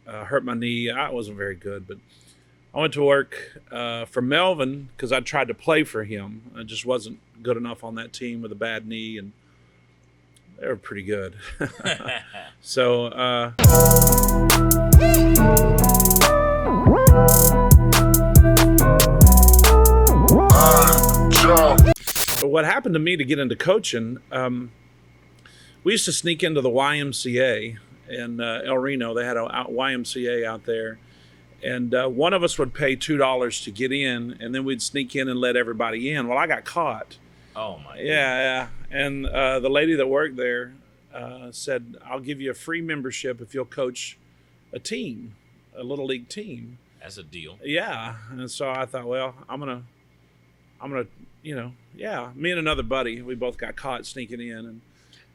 hurt my knee. I wasn't very good, but I went to work for Melvin because I tried to play for him. I just wasn't good enough on that team with a bad knee, and they were pretty good. So what happened to me to get into coaching, we used to sneak into the YMCA in El Reno. They had a YMCA out there. And one of us would pay $2 to get in, and then we'd sneak in and let everybody in. Well, I got caught. Oh, my goodness. Yeah. And the lady that worked there said, I'll give you a free membership if you'll coach a team, a little league team. That's a deal. Yeah. And so I thought, well, I'm gonna, me and another buddy, we both got caught sneaking in,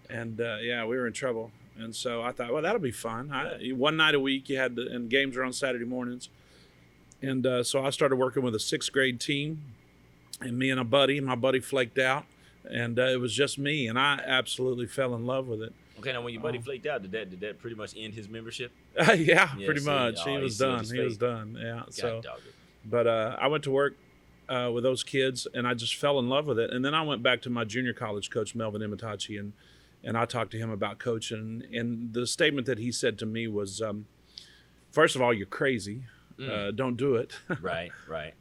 and we were in trouble. And so I thought, well, that'll be fun. One night a week, and games are on Saturday mornings. And so I started working with a 6th grade team, and me and my buddy flaked out, and it was just me, and I absolutely fell in love with it. Okay, now when your buddy flaked out, did that pretty much end his membership? Yeah, pretty much. He was done. Yeah. So, but I went to work with those kids, and I just fell in love with it. And then I went back to my junior college coach, Melvin Imitachi, and I talked to him about coaching. And the statement that he said to me was, first of all, you're crazy. Don't do it. Right.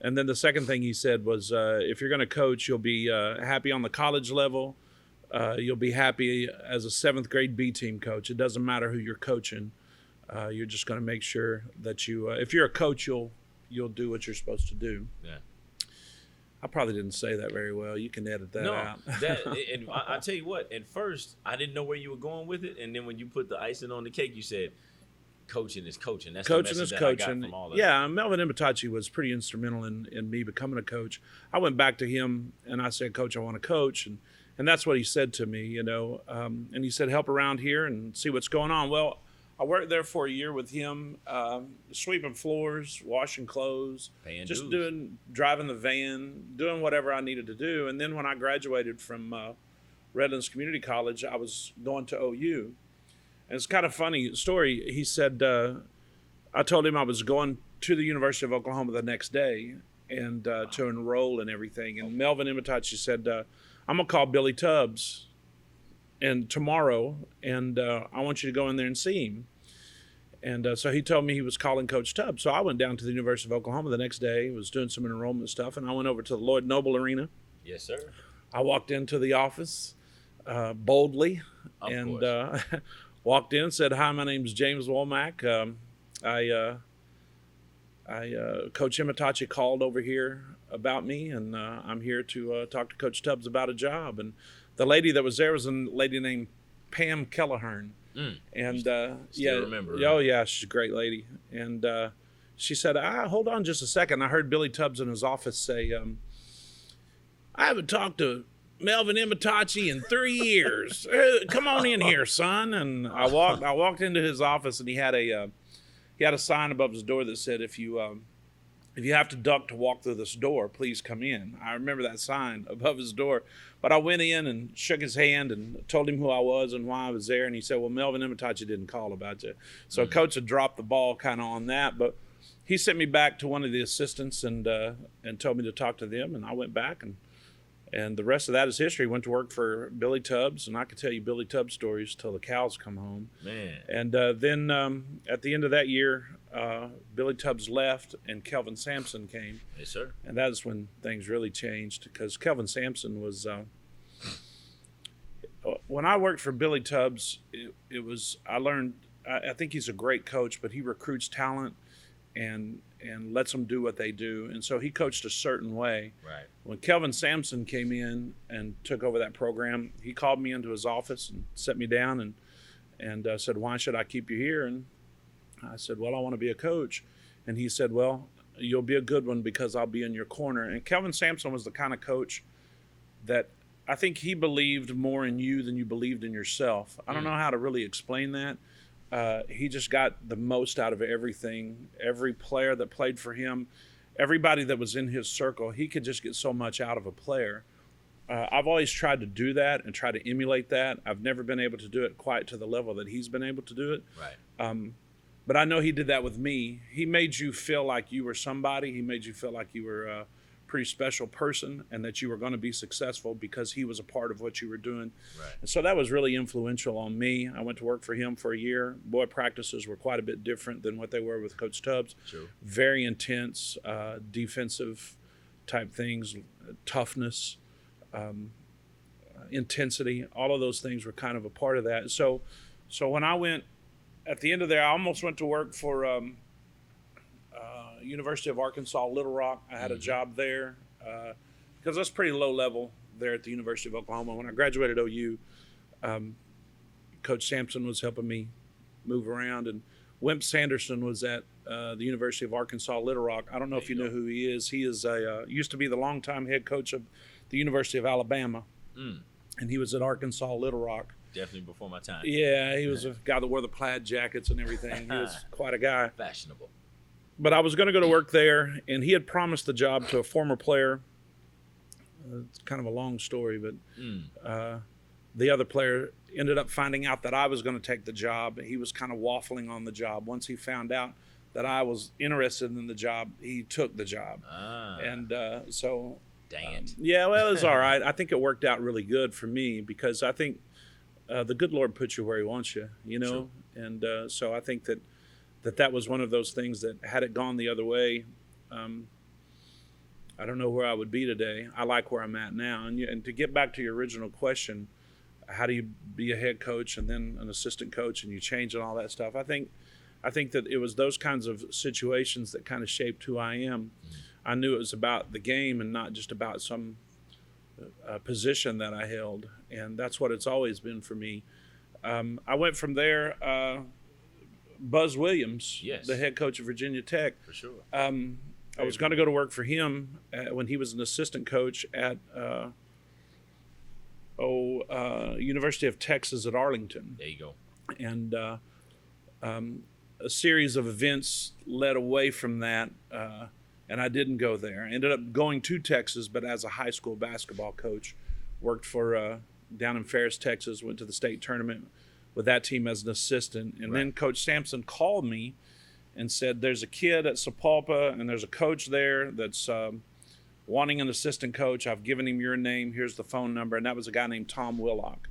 And then the second thing he said was, if you're going to coach, you'll be happy on the college level. You'll be happy as a 7th grade B team coach. It doesn't matter who you're coaching. You're just going to make sure that if you're a coach, you'll do what you're supposed to do. Yeah. I probably didn't say that very well. You can edit that out. And I tell you what, at first, I didn't know where you were going with it. And then when you put the icing on the cake, you said, coaching is coaching. That's coaching the is message coaching. I got from all that. Yeah, Melvin Imitachi was pretty instrumental in me becoming a coach. I went back to him and I said, Coach, I want to coach. And that's what he said to me, and he said, help around here and see what's going on. Well, I worked there for a year with him, sweeping floors, washing clothes, paying just dues. driving the van, doing whatever I needed to do. And then when I graduated from Redlands Community College, I was going to OU. And it's kind of a funny story. He said, I told him I was going to the University of Oklahoma the next day and to enroll and everything. And Melvin Imitachi said, I'm going to call Billy Tubbs tomorrow, and I want you to go in there and see him. And so he told me he was calling Coach Tubbs. So I went down to the University of Oklahoma the next day, was doing some enrollment stuff, and I went over to the Lloyd Noble Arena. Yes, sir. I walked into the office boldly and walked in and said, hi, my name's James Womack. Coach Imitachi called over here about me, and I'm here to talk to Coach Tubbs about a job. And the lady that was there was a lady named Pam Kellahern. And still remember her. Oh yeah, she's a great lady. And she said, hold on just a second. I heard Billy Tubbs in his office say, I haven't talked to Melvin Imitachi in 3 years. Come on in here, son. And I walked into his office, and he had a sign above his door that said, if you have to duck to walk through this door, please come in. I remember that sign above his door. But I went in and shook his hand and told him who I was and why I was there. And he said, well, Melvin Imitachi didn't call about you. So Coach had dropped the ball kind of on that. But he sent me back to one of the assistants and told me to talk to them. And I went back, and the rest of that is history. Went to work for Billy Tubbs, and I could tell you Billy Tubbs stories till the cows come home. Man. And then at the end of that year, Billy Tubbs left, and Kelvin Sampson came. Yes, sir. And that is when things really changed, because Kelvin Sampson was when I worked for Billy Tubbs, it was, I learned, I think he's a great coach, but he recruits talent and lets them do what they do. And so he coached a certain way. Right. When Kelvin Sampson came in and took over that program, he called me into his office and set me down and said, why should I keep you here? And I said, well, I want to be a coach. And he said, well, you'll be a good one because I'll be in your corner. And Kelvin Sampson was the kind of coach that I think he believed more in you than you believed in yourself. I don't know how to really explain that. He just got the most out of everything. Every player that played for him, everybody that was in his circle, he could just get so much out of a player. I've always tried to do that and try to emulate that. I've never been able to do it quite to the level that he's been able to do it. Right. But I know he did that with me. He made you feel like you were somebody. He made you feel like you were a pretty special person and that you were going to be successful because he was a part of what you were doing. Right. And so that was really influential on me. I went to work for him for a year. Boy, practices were quite a bit different than what they were with Coach Tubbs. True. Very intense, defensive type things, toughness, intensity. All of those things were kind of a part of that. So when I went at the end of there, I almost went to work for University of Arkansas Little Rock. I had a job there because that's pretty low level there at the University of Oklahoma. When I graduated OU, Coach Sampson was helping me move around, and Wimp Sanderson was at the University of Arkansas Little Rock. I don't know if you know who he is. He is used to be the longtime head coach of the University of Alabama, and he was at Arkansas Little Rock. Definitely before my time. Yeah, he was a guy that wore the plaid jackets and everything. He was quite a guy. Fashionable. But I was going to go to work there, and he had promised the job to a former player. It's kind of a long story, but the other player ended up finding out that I was going to take the job. He was kind of waffling on the job. Once he found out that I was interested in the job, he took the job. And so... Dang it. Yeah, well, it was all right. I think it worked out really good for me because I think the good Lord puts you where he wants you, you know? True. And so I think that was one of those things that had it gone the other way, I don't know where I would be today. I like where I'm at now. And to get back to your original question, how do you be a head coach and then an assistant coach and you change and all that stuff? I think that it was those kinds of situations that kind of shaped who I am. I knew it was about the game and not just about some position that I held, and that's what it's always been for me. I went from there. Buzz Williams, yes, the head coach of Virginia Tech. For sure. I was going to go to work for him when he was an assistant coach at University of Texas at Arlington. There you go. And a series of events led away from that, and I didn't go there. I ended up going to Texas, but as a high school basketball coach. Worked for down in Ferris, Texas, went to the state tournament with that team as an assistant. And then Coach Sampson called me and said, there's a kid at Sapulpa and there's a coach there that's wanting an assistant coach. I've given him your name. Here's the phone number. And that was a guy named Tom Willock.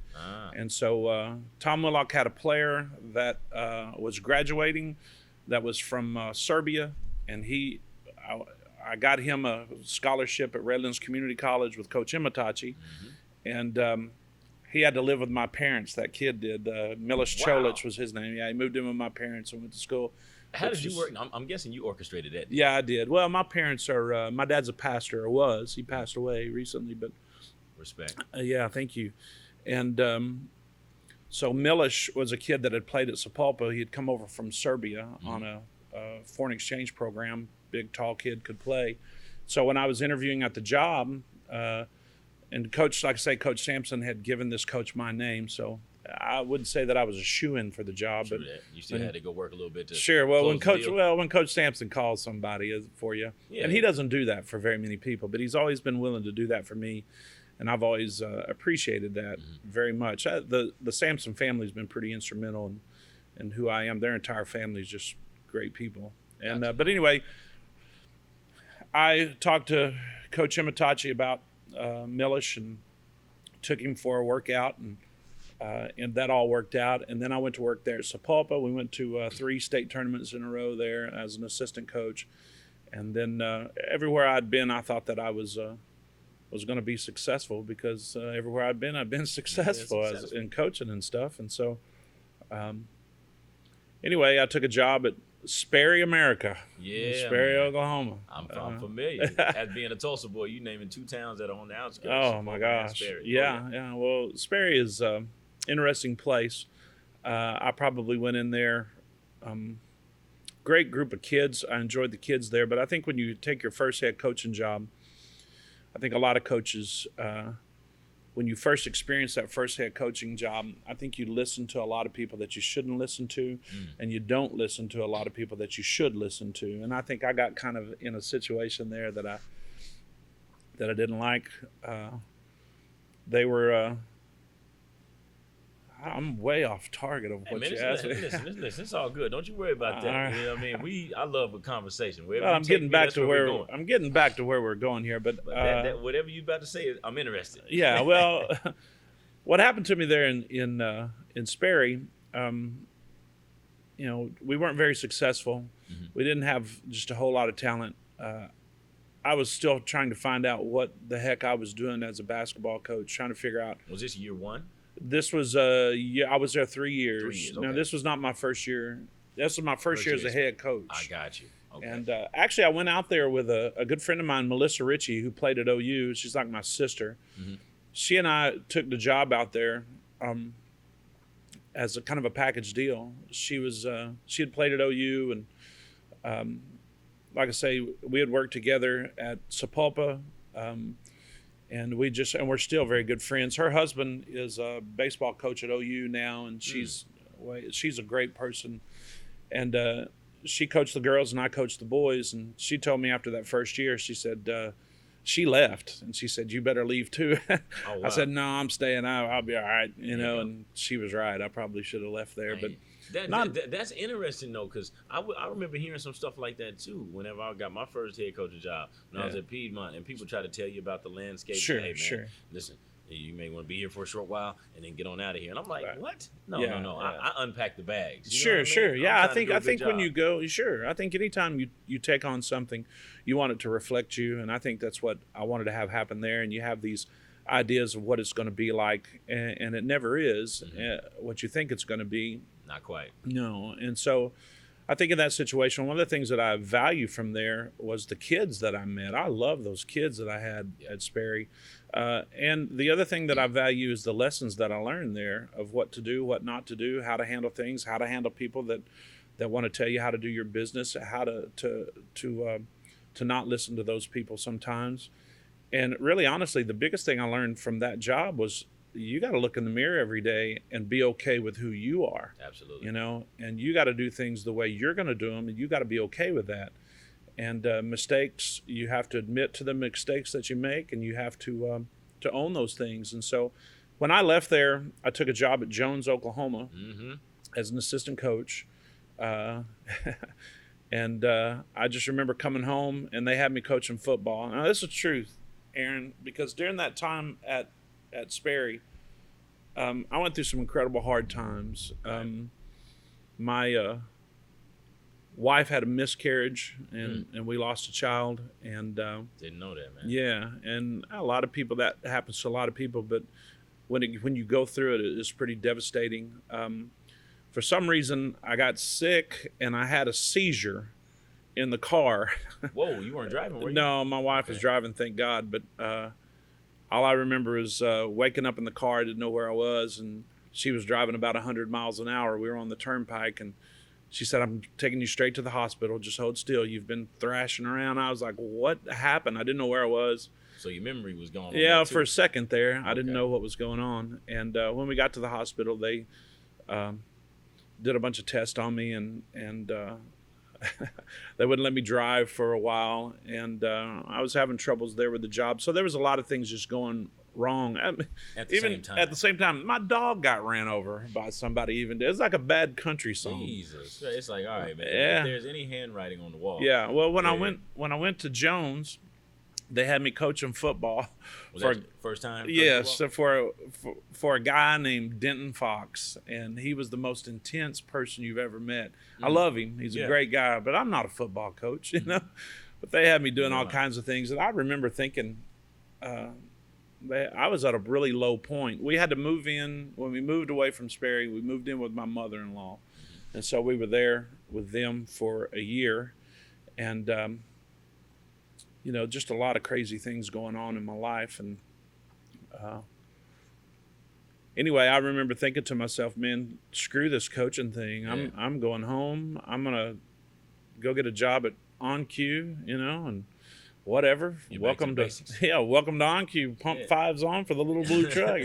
And so Tom Willock had a player that was graduating that was from Serbia. And I got him a scholarship at Redlands Community College with Coach Imitachi. And he had to live with my parents, that kid did. Milos Cholich was his name. Yeah, he moved in with my parents and went to school. How did you work? I'm guessing you orchestrated that. Yeah, I did. Well, my parents are, my dad's a pastor, or was. He passed away recently, but. Respect. Yeah, thank you. And so Milos was a kid that had played at Sapulpa. He had come over from Serbia on a foreign exchange program. Big, tall kid, could play. So when I was interviewing at the job, and Coach, like I say, Coach Sampson had given this coach my name, so I wouldn't say that I was a shoo-in for the job. True but that. You still had to go work a little bit to sure. Well, close when Coach Sampson calls somebody for you, and he doesn't do that for very many people, but he's always been willing to do that for me, and I've always appreciated that very much. The Sampson family's been pretty instrumental in who I am. Their entire family is just great people. And but anyway, I talked to Coach Imitachi about Milos and took him for a workout, and that all worked out. And then I went to work there at Sapulpa. We went to 3 state tournaments in a row there as an assistant coach. And then everywhere I'd been, I thought that I was going to be successful because everywhere I'd been successful, in coaching and stuff. And so anyway, I took a job at Sperry, America. Yeah, Sperry, Oklahoma. I'm familiar. As being a Tulsa boy, you naming 2 towns that are on the outskirts. Oh my gosh! Yeah. Well, Sperry is an interesting place. I probably went in there. Great group of kids. I enjoyed the kids there. But I think when you take your first head coaching job, I think a lot of coaches, when you first experience that first head coaching job, I think you listen to a lot of people that you shouldn't listen to, and you don't listen to a lot of people that you should listen to. And I think I got kind of in a situation there that I didn't like. They were, I'm way off target of Hey, what man, you asked me. listen. It's all good. Don't you worry about that. All You know what I mean? I love a conversation. Wherever Well, you I'm take getting me, back that's to where we're where going. I'm getting back to where we're going here, but But whatever you about to say, I'm interested. yeah. Well, what happened to me there in Sperry, we weren't very successful. Mm-hmm. We didn't have just a whole lot of talent. I was still trying to find out what the heck I was doing as a basketball coach, trying to figure out. Was this year one? This was I was there 3 years. 3 years. No, Okay. this was not my first year. This was my first year as a head coach. I got you. Okay. And actually, I went out there with a good friend of mine, Melissa Ritchie, who played at OU. She's like my sister. Mm-hmm. She and I took the job out there as a kind of a package deal. She had played at OU, and like I say, we had worked together at Sapulpa, and we're still very good friends. Her husband is a baseball coach at OU now, and she's a great person. And she coached the girls and I coached the boys. And she told me after that first year, she said she left, and she said, "You better leave too." Oh, wow. I said, "No, I'm staying. I'll be all right." And she was right. I probably should have left there, but. That's interesting though, because I remember hearing some stuff like that too. Whenever I got my first head coaching job when I was at Piedmont, and people try to tell you about the landscape. Sure, hey, man, sure. Listen, you may want to be here for a short while and then get on out of here. And I'm like, Right. What? No. Yeah. I unpack the bags. You know Sure, what I mean? sure. I'm Yeah, trying I to think do a I good think when job. you go, sure. I think anytime you take on something, you want it to reflect you, and I think that's what I wanted to have happen there. And you have these ideas of what it's going to be like, and it never is what you think it's going to be. Not quite. No, and so I think in that situation, one of the things that I value from there was the kids that I met. I love those kids that I had at Sperry. And the other thing that I value is the lessons that I learned there of what to do, what not to do, how to handle things, how to handle people that want to tell you how to do your business, how to not listen to those people sometimes. And really, honestly, the biggest thing I learned from that job was you got to look in the mirror every day and be okay with who you are. Absolutely. And you got to do things the way you're going to do them, and you got to be okay with that. And mistakes, you have to admit to the mistakes that you make, and you have to own those things. And so when I left there, I took a job at Jones, Oklahoma as an assistant coach. And I just remember coming home, and they had me coaching football. Now, this is the truth, Aaron, because during that time at Sperry, I went through some incredible hard times. My wife had a miscarriage, and we lost a child. And didn't know that, man. Yeah, and a lot of people, that happens to a lot of people, but when you go through it, it's pretty devastating. For some reason, I got sick, and I had a seizure in the car. Whoa, you weren't driving, were you? No, my wife was driving, thank God. But all I remember is waking up in the car. I didn't know where I was, and she was driving about 100 miles an hour. We were on the turnpike, and she said, "I'm taking you straight to the hospital. Just hold still. You've been thrashing around." I was like, "What happened?" I didn't know where I was. So your memory was gone. Yeah, for a second there, I didn't know what was going on. And when we got to the hospital, they did a bunch of tests on me, and they wouldn't let me drive for a while, and I was having troubles there with the job. So there was a lot of things just going wrong. At the same time, my dog got ran over by somebody. Even it's like a bad country song. Jesus, it's like, all right, man. Yeah. If there's any handwriting on the wall. Yeah. Well, when I went to Jones, they had me coaching football. Was that first time? Yes, so for a guy named Denton Fox, and he was the most intense person you've ever met. I love him; he's a great guy, but I'm not a football coach, But they had me doing all kinds of things, and I remember thinking, I was at a really low point. We had to move in when we moved away from Sperry. We moved in with my mother-in-law, and so we were there with them for a year, and just a lot of crazy things going on in my life. And anyway, I remember thinking to myself, man, screw this coaching thing. I'm going home. I'm going to go get a job at OnQ, and whatever. Welcome to OnQ. Pump fives on for the little blue truck,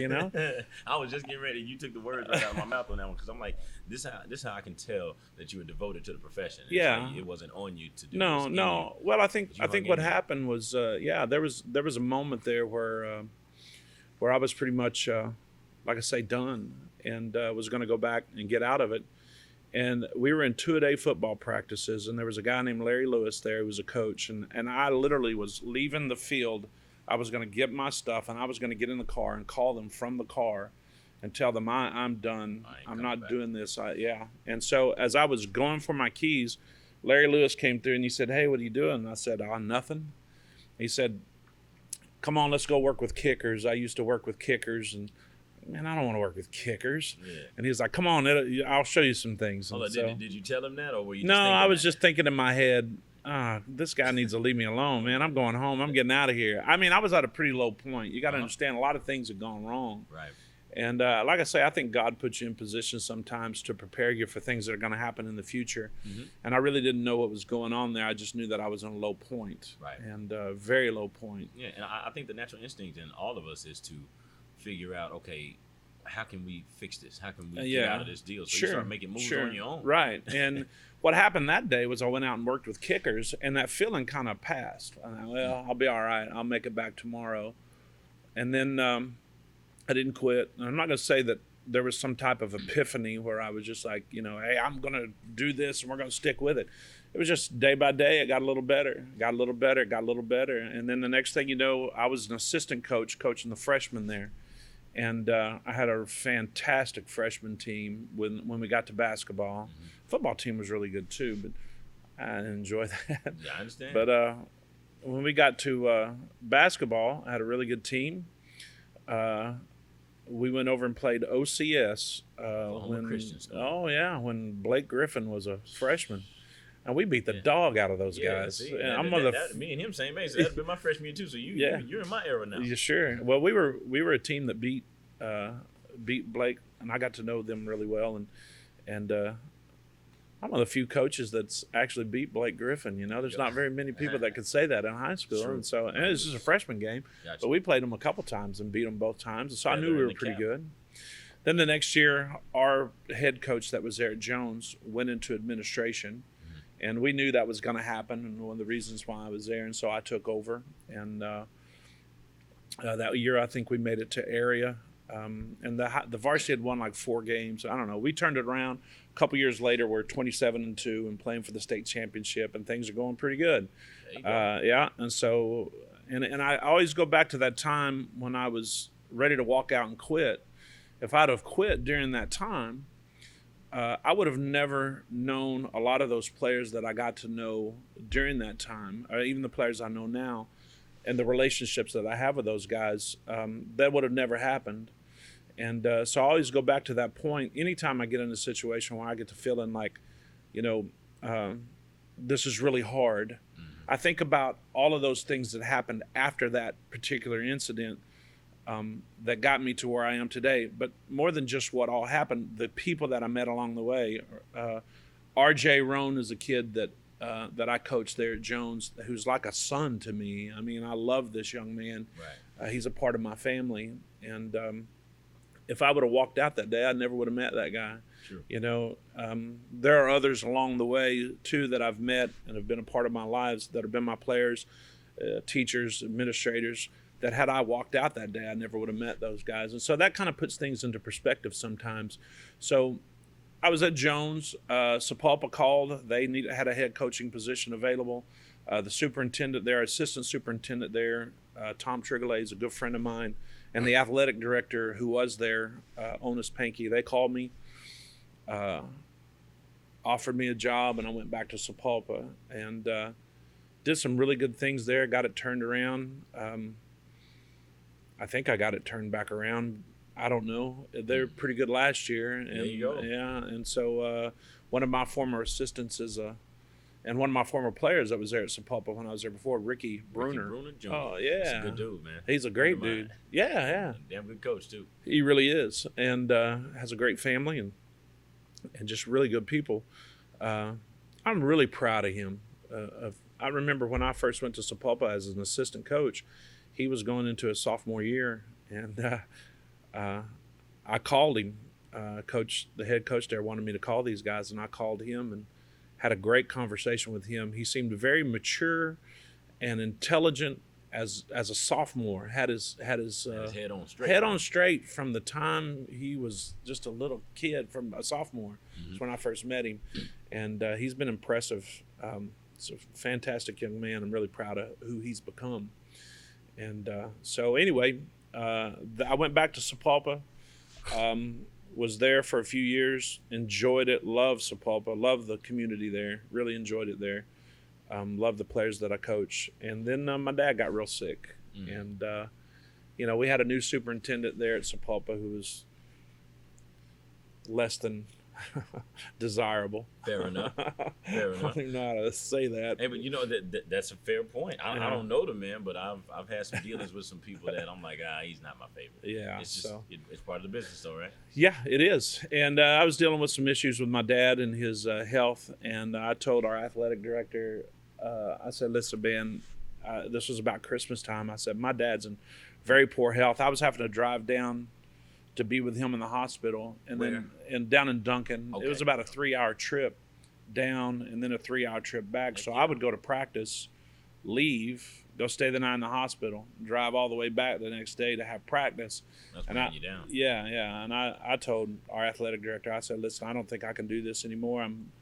I was just getting ready. You took the words right out of my mouth on that one, because I'm like, this is how I can tell that you were devoted to the profession. Like it wasn't on you to do. No. Well, I think what happened was, there was a moment there where I was pretty much like I say, done, and was going to go back and get out of it. And we were in two-a-day football practices, and there was a guy named Larry Lewis there who was a coach, and I literally was leaving the field. I was going to get my stuff, and I was going to get in the car and call them from the car and tell them I'm done. I'm not doing this. And so as I was going for my keys, Larry Lewis came through, and he said, "Hey, what are you doing?" And I said, "Oh, nothing." He said, "Come on, let's go work with kickers. I used to work with kickers, and man, I don't want to work with kickers." Yeah. And he was like, "Come on, I'll show you some things." Hold on, did you tell him that, or were you? No, I was just thinking in my head, this guy needs to leave me alone, man. I'm going home. I'm getting out of here. I mean, I was at a pretty low point. You got to understand, a lot of things had gone wrong. Right. And like I say, I think God puts you in positions sometimes to prepare you for things that are going to happen in the future. Mm-hmm. And I really didn't know what was going on there. I just knew that I was on a low point. Right. And very low point. Yeah, and I think the natural instinct in all of us is to figure out, okay, how can we fix this? How can we get out of this deal? So you start making moves on your own. Right. And what happened that day was I went out and worked with kickers, and that feeling kind of passed. I'll be all right. I'll make it back tomorrow. And then I didn't quit. And I'm not going to say that there was some type of epiphany where I was just like, hey, I'm going to do this and we're going to stick with it. It was just day by day, it got a little better, got a little better, got a little better. And then the next thing you know, I was an assistant coach coaching the freshmen there. And I had a fantastic freshman team when we got to basketball. Mm-hmm. Football team was really good too, but I didn't enjoy that. Yeah, I understand. But when we got to basketball, I had a really good team. We went over and played OCS when Blake Griffin was a freshman. And we beat the dog out of those guys. See, me and him same age. So that'd been my freshman year too. So you're in my era now. Yeah, sure. Well, we were a team that beat Blake, and I got to know them really well. And I'm one of the few coaches that's actually beat Blake Griffin. There's not very many people that could say that in high school. True. And so, and this is a freshman game, but we played them a couple times and beat them both times. And so I knew we were pretty good. Then the next year, our head coach that was there at Jones went into administration. And we knew that was going to happen, and one of the reasons why I was there. And so I took over. And that year, I think we made it to area. And the varsity had won like 4 games. I don't know. We turned it around. A couple years later, we're 27-2 and playing for the state championship, and things are going pretty good. And so, and I always go back to that time when I was ready to walk out and quit. If I'd have quit during that time, I would have never known a lot of those players that I got to know during that time, or even the players I know now, and the relationships that I have with those guys. That would have never happened. And so I always go back to that point. Anytime I get in a situation where I get to feeling like, this is really hard, I think about all of those things that happened after that particular incident that got me to where I am today. But more than just what all happened, the people that I met along the way. R.J. Roan is a kid that I coached there at Jones, who's like a son to me. I mean, I love this young man. Right. He's a part of my family. And if I would have walked out that day, I never would have met that guy. Sure. There are others along the way, too, that I've met and have been a part of my lives that have been my players, teachers, administrators, that had I walked out that day, I never would have met those guys. And so that kind of puts things into perspective sometimes. So I was at Jones. Sapulpa called. They had a head coaching position available. The superintendent there, assistant superintendent there, Tom Trigolay, is a good friend of mine. And the athletic director who was there, Onus Pankey, they called me, offered me a job, and I went back to Sapulpa and did some really good things there, got it turned around. I think I got it turned back around. I don't know. They were pretty good last year. And, there you go. Yeah, and so one of my former assistants and one of my former players that was there at Sapulpa when I was there before, Ricky Bruner. Jr. Oh, yeah. He's a good dude, man. He's a great dude. Yeah. Damn good coach, too. He really is, and has a great family and just really good people. I'm really proud of him. I remember when I first went to Sapulpa as an assistant coach, he was going into his sophomore year, and I called him. The head coach there wanted me to call these guys, and I called him and had a great conversation with him. He seemed very mature and intelligent as a sophomore, had his His head on straight. head on straight from the time he was just a little kid, from a sophomore. That's when I first met him, and he's been impressive. He's a fantastic young man. I'm really proud of who he's become. And so anyway, I went back to Sapulpa, was there for a few years, enjoyed it, loved Sapulpa, loved the community there, really enjoyed it there. Loved the players that I coach. And then my dad got real sick. And, we had a new superintendent there at Sapulpa who was less than desirable. Fair enough. Fair enough. I don't even know how to say that. Hey, but that's a fair point. I don't know the man, but I've had some dealings with some people that I'm like, he's not my favorite. Yeah, it's just it's part of the business, though, right? Yeah, it is. And I was dealing with some issues with my dad and his health, and I told our athletic director, I said, "Listen, Ben, this was about Christmas time. I said, my dad's in very poor health. I was having to drive down to be with him in the hospital, and down in Duncan. Okay. It was about a 3-hour trip down and then a 3-hour trip back. So I would go to practice, leave, go stay the night in the hospital, drive all the way back the next day to have practice. That's bringing you down. Yeah. And I told our athletic director, I said, listen, I don't think I can do this anymore. I'm,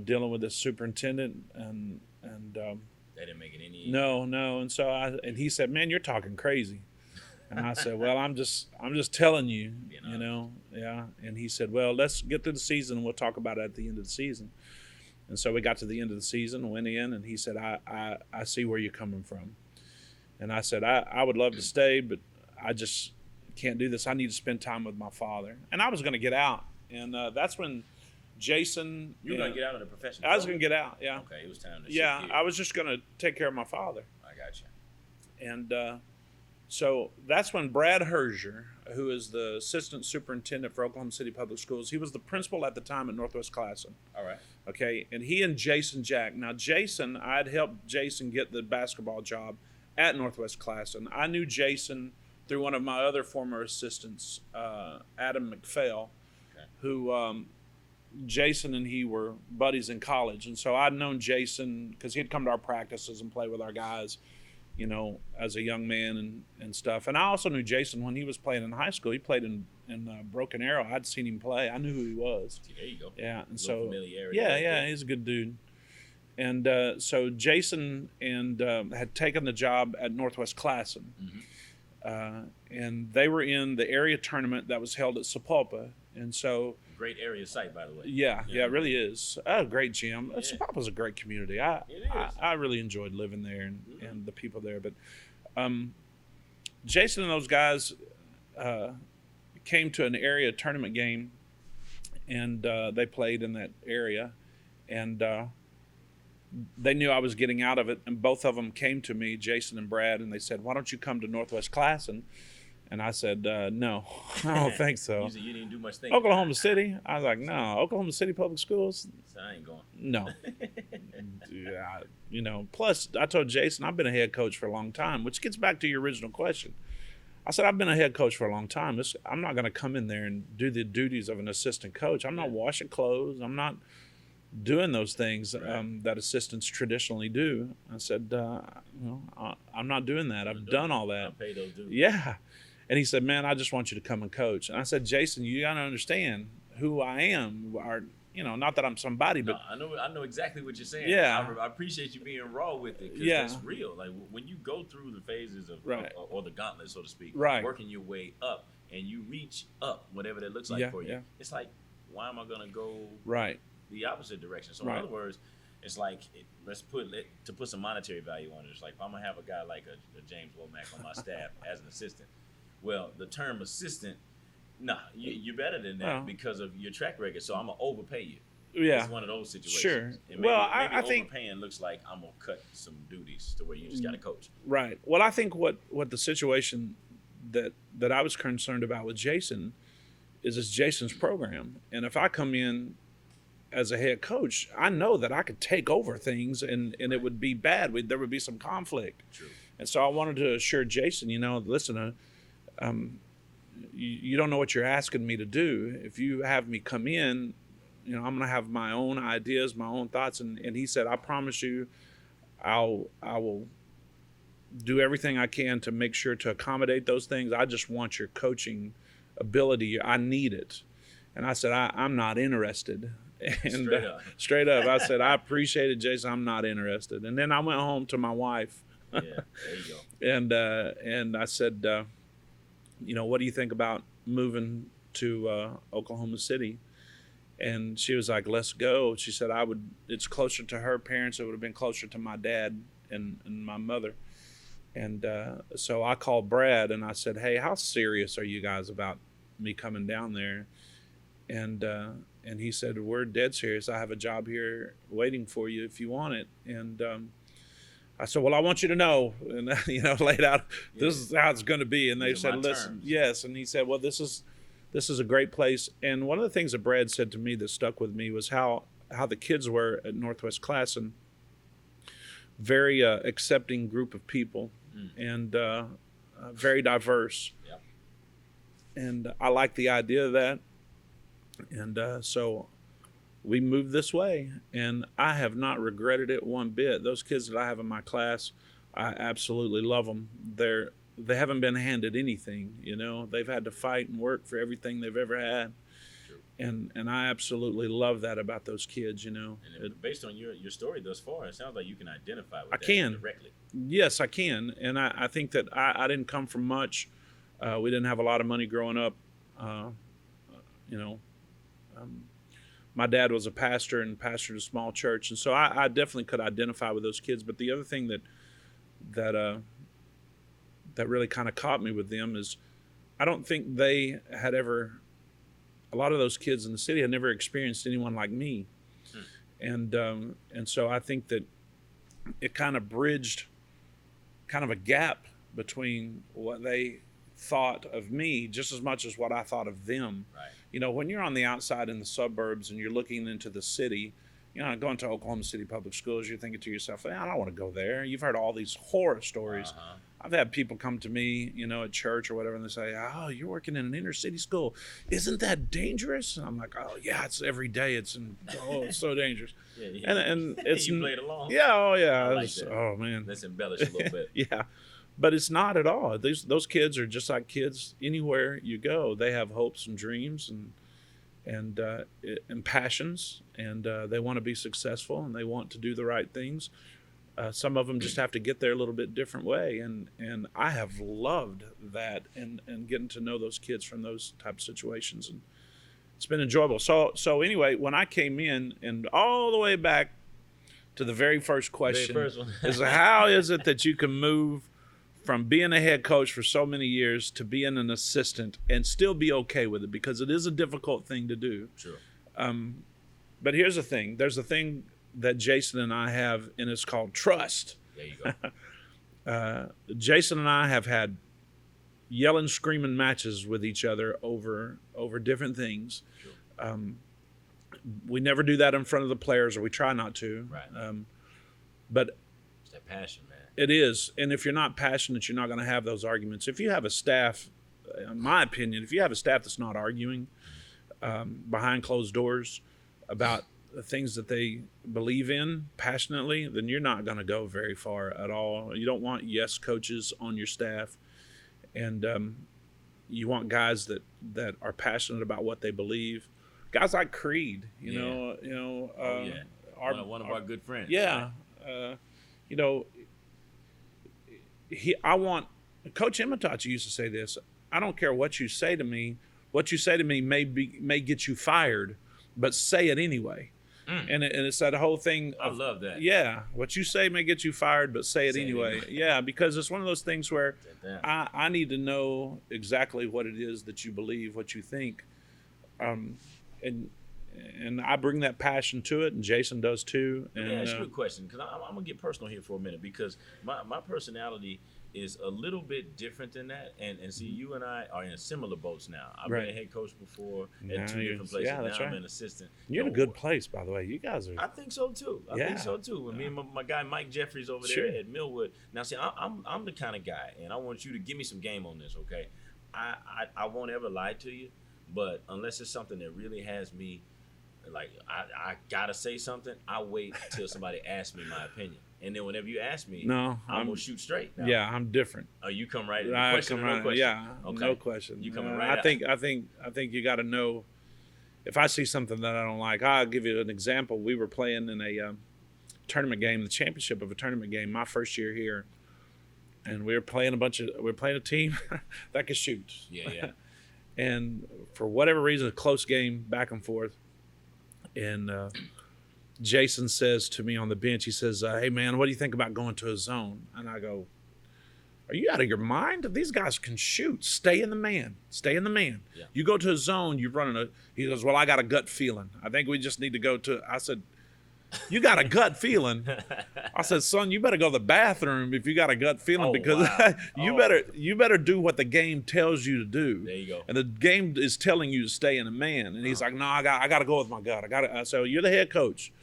dealing with this superintendent and they didn't make it any. No. And so and he said, man, you're talking crazy. And I said, well, I'm just telling you, yeah. And he said, well, let's get through the season and we'll talk about it at the end of the season. And so we got to the end of the season, went in, and he said, I see where you're coming from. And I said, I would love to stay, but I just can't do this. I need to spend time with my father. And I was going to get out. And that's when Jason. You were going to get out of the profession? I was going to get out, yeah. Okay, it was time to Yeah, I was just going to take care of my father. I got you. And so that's when Brad Herzier, who is the assistant superintendent for Oklahoma City Public Schools, he was the principal at the time at Northwest Classen. All right. Okay, and he and Jason Jack. Now, Jason, I had helped Jason get the basketball job at Northwest Classen. I knew Jason through one of my other former assistants, Adam McPhail, who Jason and he were buddies in college. And so I'd known Jason because he'd come to our practices and play with our guys, as a young man and stuff. And I also knew Jason when he was playing in high school. He played in Broken Arrow. I'd seen him play. I knew who he was. There you go. Yeah, and so familiarity. Yeah, he's a good dude. And so Jason had taken the job at Northwest Classen, and they were in the area tournament that was held at Sapulpa. And so great area site, by the way. Yeah, it really is. Oh, great gym. Yeah. Sapulpa's a great community. I really enjoyed living there and the people there. But Jason and those guys came to an area tournament game, and they played in that area, and they knew I was getting out of it, and both of them came to me, Jason and Brad, and they said, "Why don't you come to Northwest Classen?" And I said, no, I don't think so. You didn't do much thinking. Oklahoma City? I was like, no. Oklahoma City Public Schools? So I ain't going. No. Plus I told Jason, I've been a head coach for a long time, which gets back to your original question. I said, I've been a head coach for a long time. I'm not going to come in there and do the duties of an assistant coach. I'm not washing clothes. I'm not doing those things that assistants traditionally do. I said, I'm not doing that. I've done all that. I pay those dues. Yeah. And he said, man, I just want you to come and coach. And I said, Jason, you got to understand who I am. Not that I'm somebody, but I know exactly what you're saying. Yeah. I appreciate you being raw with it, because that's real. Like when you go through the phases of or the gauntlet, so to speak, working your way up, and you reach up, whatever that looks like for you. It's like, why am I going to go the opposite direction? So in other words, it's like, to put some monetary value on it, it's like, if I'm going to have a guy like a James Womack on my staff as an assistant, well, the term assistant, you're better than that because of your track record. So I'm going to overpay you. Yeah. It's one of those situations. Sure. And maybe I think overpaying looks like I'm going to cut some duties to where you just got to coach. Right. Well, I think what the situation that I was concerned about with Jason is it's Jason's program. And if I come in as a head coach, I know that I could take over things and it would be bad. There would be some conflict. True. And so I wanted to assure Jason, listen, you don't know what you're asking me to do. If you have me come in, I'm going to have my own ideas, my own thoughts. And he said, I promise you, I will do everything I can to make sure to accommodate those things. I just want your coaching ability. I need it. And I said, I'm not interested. And straight up, I said, I appreciate it, Jason. I'm not interested. And then I went home to my wife. Yeah, there you go. And I said, what do you think about moving to Oklahoma City? And she was like, let's go. She said, it's closer to her parents. It would have been closer to my dad and my mother. And so I called Brad and I said, hey, how serious are you guys about me coming down there? And he said, we're dead serious. I have a job here waiting for you if you want it. And I said, well, I want you to know, and laid out, this is how it's going to be. And they said, listen, terms. Yes. And he said, well, this is a great place. And one of the things that Brad said to me that stuck with me was how the kids were at Northwest Classen. Very accepting group of people and very diverse. Yep. And I like the idea of that. And so we moved this way, and I have not regretted it one bit. Those kids that I have in my class, I absolutely love them. They haven't been handed anything, They've had to fight and work for everything they've ever had. And I absolutely love that about those kids, And based on your story thus far, it sounds like you can identify with that directly. Yes, I can. And I think that I didn't come from much. We didn't have a lot of money growing up. My dad was a pastor and pastored a small church. And so I definitely could identify with those kids. But the other thing that really kind of caught me with them is I don't think they had ever... A lot of those kids in the city had never experienced anyone like me. And so I think that it kind of bridged kind of a gap between what they thought of me just as much as what I thought of them. Right. When you're on the outside in the suburbs and you're looking into the city, going to Oklahoma City public schools, you're thinking to yourself, I don't want to go there. You've heard all these horror stories. Uh-huh. I've had people come to me, at church or whatever, and they say, oh, you're working in an inner city school. Isn't that dangerous? And I'm like, oh, yeah, it's every day. It's so dangerous. Yeah. And it's... You played along. Yeah, oh, yeah. I like that. Oh, man. Let's embellish a little bit. Yeah. But it's not at all. Those kids are just like kids anywhere you go. They have hopes and dreams and passions, and they want to be successful, and they want to do the right things. Some of them just have to get there a little bit different way, and I have loved that and getting to know those kids from those type of situations, and it's been enjoyable. So anyway, when I came in, and all the way back to the very first question, is how is it that you can move from being a head coach for so many years to being an assistant and still be okay with it, because it is a difficult thing to do. Sure. But here's the thing. There's a thing that Jason and I have, and it's called trust. There you go. Jason and I have had yelling, screaming matches with each other over different things. Sure. We never do that in front of the players, or we try not to. Right. But it's that passion, man. It is. And if you're not passionate, you're not going to have those arguments. If you have a staff, in my opinion, if you have a staff that's not arguing behind closed doors about the things that they believe in passionately, then you're not going to go very far at all. You don't want yes coaches on your staff. And you want guys that are passionate about what they believe. Guys like Creed, you know. One of our good friends. Yeah. Right? I want Coach Imitachi used to say this. I don't care what you say to me. What you say to me may get you fired, but say it anyway. And it's that whole thing. I love that. Yeah, what you say may get you fired, but say it anyway. Yeah, because it's one of those things where I need to know exactly what it is that you believe, what you think, and I bring that passion to it, and Jason does too. And ask you a question, because I'm gonna get personal here for a minute, because my personality is a little bit different than that, and see, you and I are in similar boats now. I've been a head coach before at 2 different places. Yeah, that's now right. I'm an assistant. You're in a good place, by the way. You guys are. I think so too. I think so too. When me and my guy Mike Jeffries over there at Millwood. Now, see, I'm the kind of guy, and I want you to give me some game on this, okay? I won't ever lie to you, but unless it's something that really has me like I gotta say something, I wait till somebody asks me my opinion. And then whenever you ask me, I'm gonna shoot straight. Now. Yeah, I'm different. Oh, you come right in. Question, no question. Yeah, okay. No question. You coming right. I think you got to know. If I see something that I don't like, I'll give you an example. We were playing in a tournament game, the championship of a tournament game, my first year here, and we were playing a team that could shoot. Yeah. And for whatever reason, a close game, back and forth, and. Jason says to me on the bench, he says, hey, man, what do you think about going to a zone? And I go, are you out of your mind? These guys can shoot. Stay in the man. Yeah. You go to a zone, you're running he goes, well, I got a gut feeling. I think we just need to go to, I said, you got a gut feeling? I said, son, you better go to the bathroom if you got a gut feeling because you better do what the game tells you to do. There you go. And the game is telling you to stay in a man. And he's like, no, I got to go with my gut. I said, you're the head coach.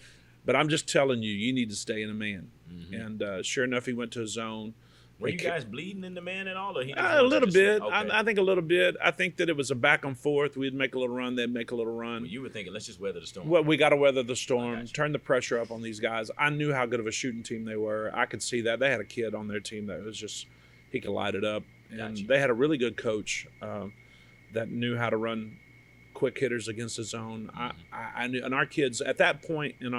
But I'm just telling you need to stay in a man. Mm-hmm. And sure enough, he went to a zone. Were you guys bleeding in the man at all? Or a little bit. Okay. I think a little bit. I think that it was a back and forth. We'd make a little run. They'd make a little run. Well, you were thinking, let's just weather the storm. Well, we got to weather the storm, turn the pressure up on these guys. I knew how good of a shooting team they were. I could see that. They had a kid on their team that was just, he could light it up. And they had a really good coach that knew how to run quick hitters against the zone. I knew, and our kids at that point in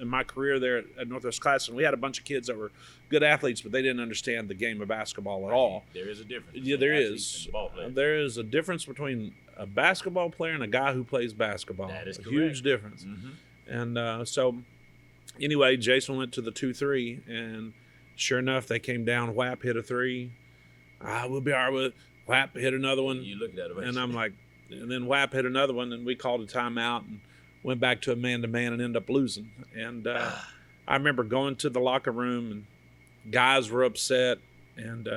my career there at Northwest Classen, we had a bunch of kids that were good athletes, but they didn't understand the game of basketball at all. There is a difference. Yeah, there is. There is a difference between a basketball player and a guy who plays basketball. That is correct. Huge difference. Mm-hmm. And so, anyway, Jason went to the 2-3, and sure enough, they came down. Whap hit a 3. We'll be all right with it. Whap hit another one. You looked at it, and I'm like. And then Whap hit another one, and we called a timeout and went back to a man-to-man and ended up losing. And I remember going to the locker room, and guys were upset, and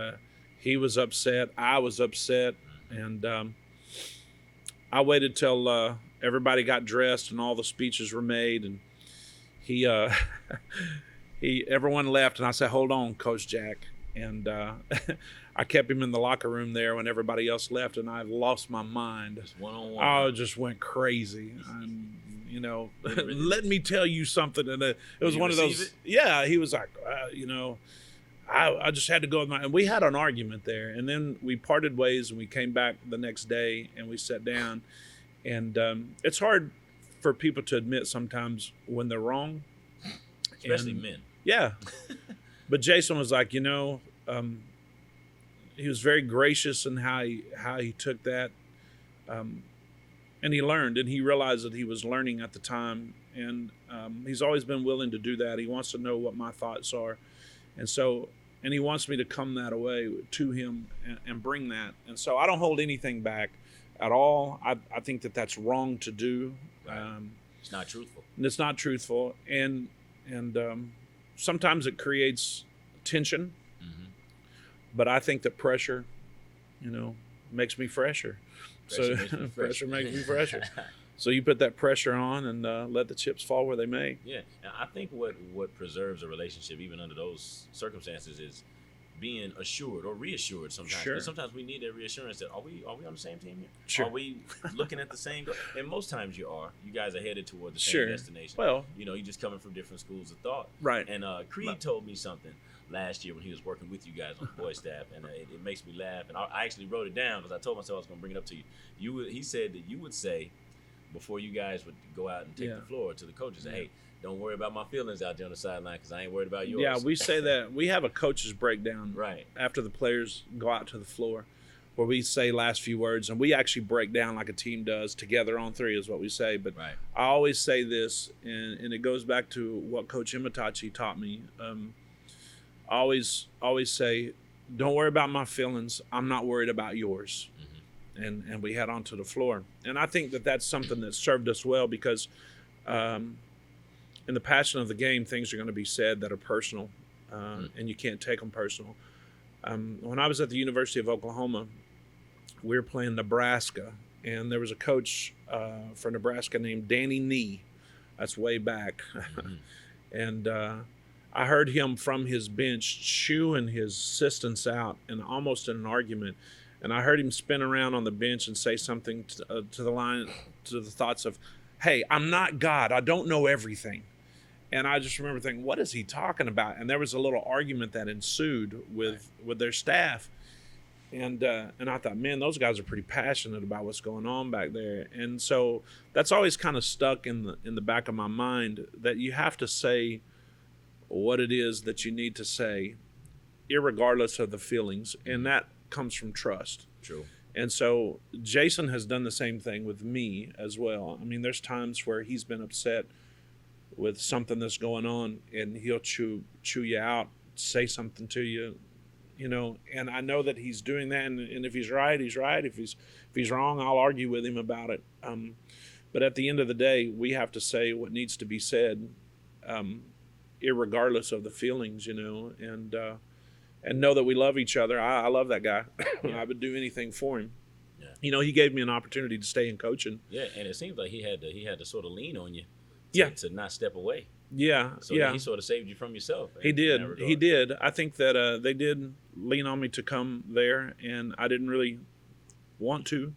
he was upset. I was upset. And I waited till everybody got dressed and all the speeches were made, and everyone left, and I said, hold on, Coach Jack. And I kept him in the locker room there when everybody else left, and I lost my mind. Just one-on-one. I just went crazy. Let me tell you something. And it was one of those. Yeah, he was like, I just had to go with my. And we had an argument there, and then we parted ways, and we came back the next day, and we sat down. And it's hard for people to admit sometimes when they're wrong, especially men. Yeah. But Jason was like, he was very gracious in how he took that, and he learned, and he realized that he was learning at the time, and he's always been willing to do that. He wants to know what my thoughts are, and he wants me to come that way to him and bring that, and so I don't hold anything back at all. I think that that's wrong to do. Right. It's not truthful. It's not truthful, and sometimes it creates tension. But I think that pressure, makes me fresher. Pressure makes me fresher. So you put that pressure on and let the chips fall where they may. Yeah, and I think what preserves a relationship, even under those circumstances, is being assured or reassured sometimes. Sure. And sometimes we need that reassurance that are we on the same team here? Sure. Are we looking at the same goal? And most times you are. You guys are headed toward the same destination. Well, you're just coming from different schools of thought. Right. And Creed told me something last year when he was working with you guys on the boys staff, and it makes me laugh. And I actually wrote it down because I told myself I was going to bring it up to you. He said that you would say before you guys would go out and take the floor to the coaches, hey, don't worry about my feelings out there on the sideline because I ain't worried about yours. Yeah, we say that. We have a coach's breakdown right after the players go out to the floor where we say last few words, and we actually break down like a team does together on 3 is what we say. But right. I always say this, and it goes back to what Coach Imitachi taught me. I always say, don't worry about my feelings. I'm not worried about yours. Mm-hmm. And we head onto the floor. And I think that that's something that served us well because in the passion of the game, things are going to be said that are personal, and you can't take them personal. When I was at the University of Oklahoma, we were playing Nebraska, and there was a coach for Nebraska named Danny Nee. That's way back. Mm-hmm. And I heard him from his bench chewing his assistants out and almost in an argument. And I heard him spin around on the bench and say something to the thoughts of, hey, I'm not God. I don't know everything. And I just remember thinking, what is he talking about? And there was a little argument that ensued with their staff. And I thought, man, those guys are pretty passionate about what's going on back there. And so that's always kind of stuck in the back of my mind, that you have to say what it is that you need to say, irregardless of the feelings. And that comes from trust. True. And so Jason has done the same thing with me as well. I mean, there's times where he's been upset with something that's going on, and he'll chew you out, say something to you, you know, and I know that he's doing that, and if he's right, he's right. If he's wrong, I'll argue with him about it. But at the end of the day, we have to say what needs to be said, irregardless of the feelings, you know, and know that we love each other. I love that guy. Yeah. I would do anything for him. Yeah. You know, he gave me an opportunity to stay in coaching. Yeah, and it seems like he had to sort of lean on you to not step away. Yeah, so he sort of saved you from yourself. He did. I think that they did lean on me to come there, and I didn't really want to.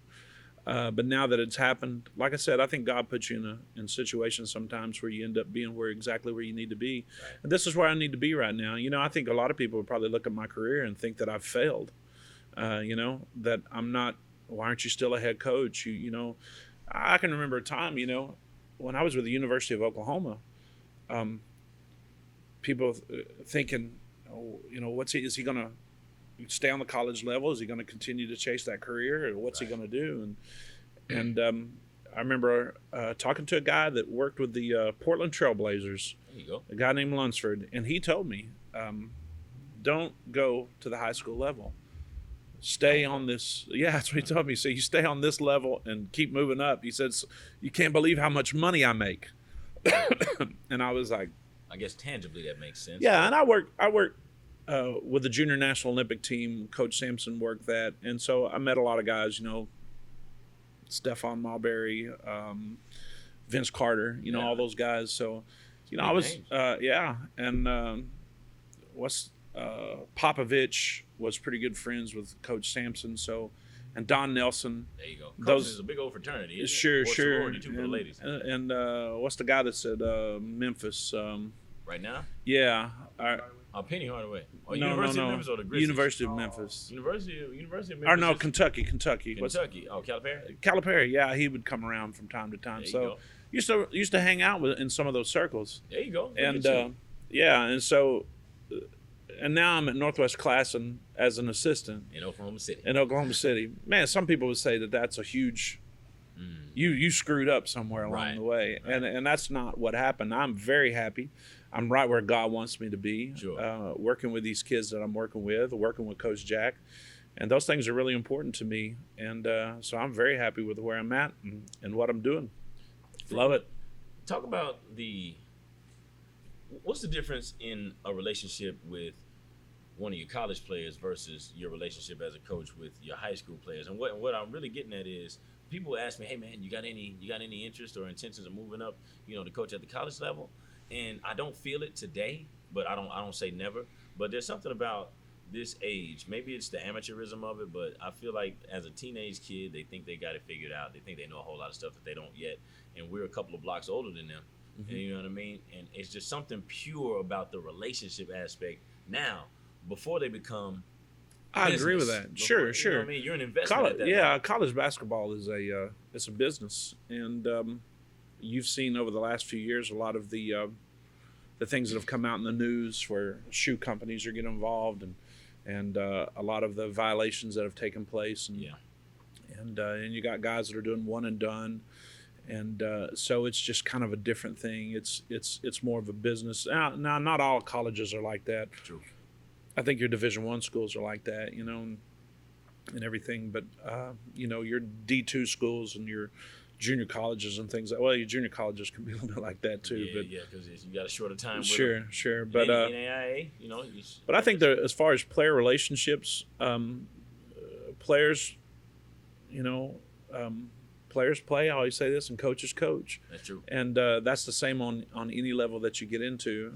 But now that it's happened, like I said, I think God puts you in situations sometimes where you end up being exactly where you need to be. Right. And this is where I need to be right now. You know, I think a lot of people would probably look at my career and think that I've failed. You know, that I'm not. Why aren't you still a head coach? You know, I can remember a time, you know, when I was with the University of Oklahoma. People thinking, oh, you know, is he going to stay on the college level? Is he going to continue to chase that career, or what's he going to do? And I remember talking to a guy that worked with the Portland Trailblazers. There you go. A guy named Lunsford, and he told me, don't go to the high school level. Stay on this. Yeah, that's what he told me. So you stay on this level and keep moving up. He said, you can't believe how much money I make. And I was like, I guess tangibly that makes sense. Yeah, and I worked with the junior national Olympic team. Coach Sampson worked that, and so I met a lot of guys, you know, Stephon Marbury, Vince Carter, you know, all those guys. So, you know, I was and Popovich was pretty good friends with Coach Sampson. So, and Don Nelson. There you go. Coach is a big old fraternity. Isn't sure, it? Sure. Sorority too for the ladies. And what's the guy that's at Memphis? Right now? Yeah. Penny Hardaway. University of Memphis or the Grizzlies? University of Memphis. University of Memphis. Or no, Kentucky. Kentucky. Oh, Calipari? Calipari, yeah. He would come around from time to time. So used to hang out in some of those circles. There you go. And and so and now I'm at Northwest Classen as an assistant in Oklahoma City. Man, some people would say that that's a huge. You screwed up somewhere along the way, and that's not what happened. I'm very happy. I'm right where God wants me to be. Sure. Working with these kids that I'm working with Coach Jack, and those things are really important to me. And so I'm very happy with where I'm at and what I'm doing. Love it. Talk about what's the difference in a relationship with one of your college players versus your relationship as a coach with your high school players? And what I'm really getting at is, people ask me, hey man, you got any interest or intentions of moving up, you know, to coach at the college level? And I don't feel it today, but I don't say never. But there's something about this age. Maybe it's the amateurism of it, but I feel like as a teenage kid, they think they got it figured out. They think they know a whole lot of stuff that they don't yet. And we're a couple of blocks older than them. Mm-hmm. And you know what I mean? And it's just something pure about the relationship aspect now, before they become I agree with that. Sure. You know what I mean? You're an investment at that point. College basketball is it's a business, and you've seen over the last few years a lot of the things that have come out in the news where shoe companies are getting involved, and a lot of the violations that have taken place, and you got guys that are doing one and done, and so it's just kind of a different thing. It's more of a business. Now not all colleges are like that. True. I think your Division I schools are like that, you know, and everything. But, you know, your D2 schools and your junior colleges and things your junior colleges can be a little bit like that too. Yeah, because you got a shorter time with them. Sure. But NAIA, you know. But I think that as far as player relationships, players, you know, players play. I always say this, and coaches coach. That's true. And that's the same on any level that you get into.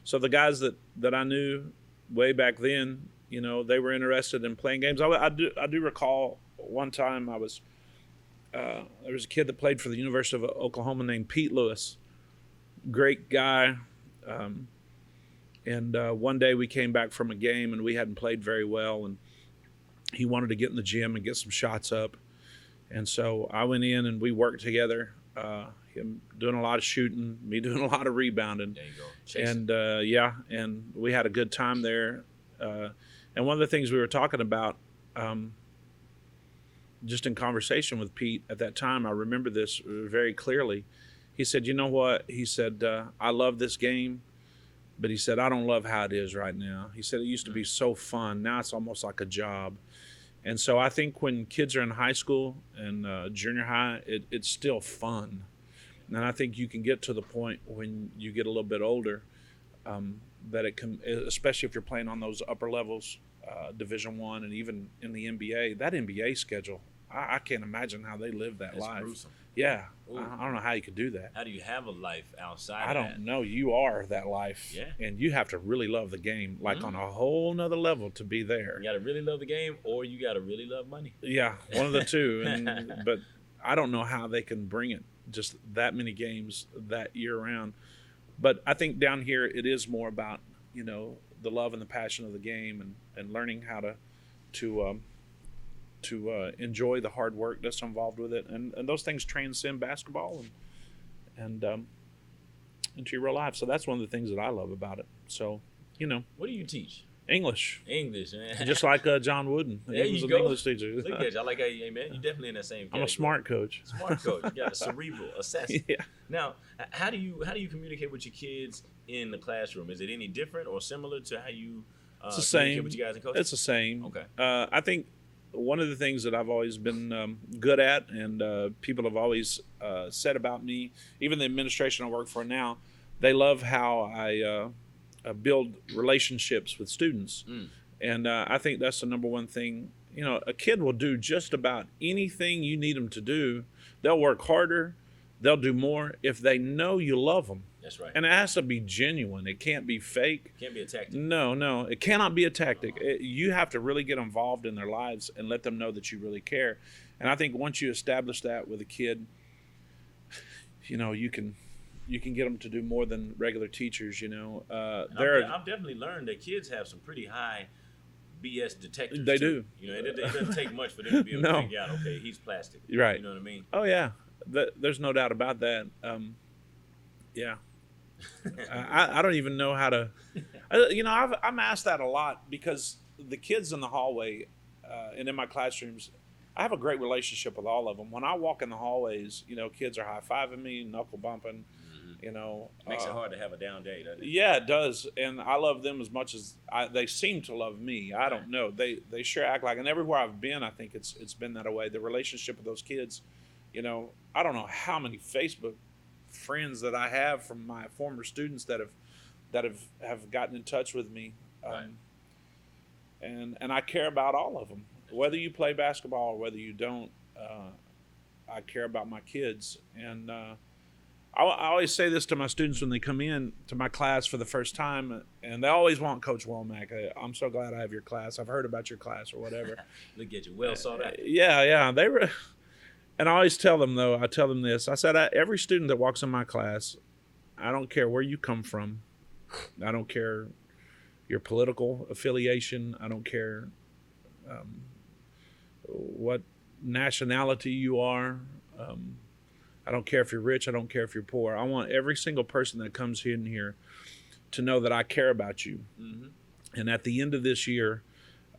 So the guys that I knew way back then, you know, they were interested in playing games. I do recall one time I was there was a kid that played for the University of Oklahoma named Pete Lewis. Great guy. And one day we came back from a game and we hadn't played very well, and he wanted to get in the gym and get some shots up. And so I went in and we worked together, him doing a lot of shooting, me doing a lot of rebounding. There you go. Chasing. And and we had a good time there. And one of the things we were talking about, just in conversation with Pete at that time, I remember this very clearly. He said, you know what? He said, I love this game, but he said, I don't love how it is right now. He said, it used to be so fun. Now it's almost like a job. And so I think when kids are in high school and junior high, it's still fun. And I think you can get to the point when you get a little bit older that it can, especially if you're playing on those upper levels, Division I, and even in the NBA, that NBA schedule, I can't imagine how they live that life. Gruesome. Yeah. Ooh. I don't know how you could do that. How do you have a life outside I don't know. You are that life. Yeah. And you have to really love the game, like on a whole nother level to be there. You got to really love the game, or you got to really love money. Yeah, one of the two. But I don't know how they can bring it, just that many games that year round. But I think down here it is more about, the love and the passion of the game and learning how to enjoy the hard work that's involved with it, and those things transcend basketball and into your real life. So that's one of the things that I love about it. So, What do you teach? English, man. Just like John Wooden. There he was you an go. English teacher. Look at you. I like how you, man. You're definitely in that same category. I'm a smart coach. Smart coach. You got a cerebral assessment. Yeah. Now, how do you communicate with your kids in the classroom? Is it any different or similar to how you it's the communicate same. with you guys in coaching? It's the same. Okay. I think one of the things that I've always been good at, and people have always said about me, even the administration I work for now, they love how I build relationships with students. And I think that's the number one thing. A kid will do just about anything you need them to do. They'll work harder. They'll do more if they know you love them. That's right. And it has to be genuine. It can't be fake. It can't be a tactic. No. It cannot be a tactic. You have to really get involved in their lives and let them know that you really care. And I think once you establish that with a kid, you can get them to do more than regular teachers. I've definitely learned that kids have some pretty high BS detectors. They do. It doesn't take much for them to be able to figure out, okay, he's plastic. Right. You know what I mean? Oh, yeah. There's no doubt about that. Yeah. I don't even know how to, I'm asked that a lot because the kids in the hallway and in my classrooms, I have a great relationship with all of them. When I walk in the hallways, kids are high-fiving me, knuckle bumping, Makes it hard to have a down day, doesn't it? Yeah, it does. And I love them as much as they seem to love me. I don't know. They sure act like, and everywhere I've been, I think it's been that way. The relationship with those kids, I don't know how many Facebook friends that I have from my former students that have gotten in touch with me. Right. And I care about all of them. Whether you play basketball or whether you don't, I care about my kids. And I always say this to my students when they come in to my class for the first time, and they always want Coach Womack. I'm so glad I have your class. I've heard about your class or whatever. Look at you. Well sought out. Yeah. They were, and I always tell them, though, I tell them this. I said, every student that walks in my class, I don't care where you come from. I don't care your political affiliation. I don't care what nationality you are. I don't care if you're rich. I don't care if you're poor. I want every single person that comes in here to know that I care about you. Mm-hmm. And at the end of this year,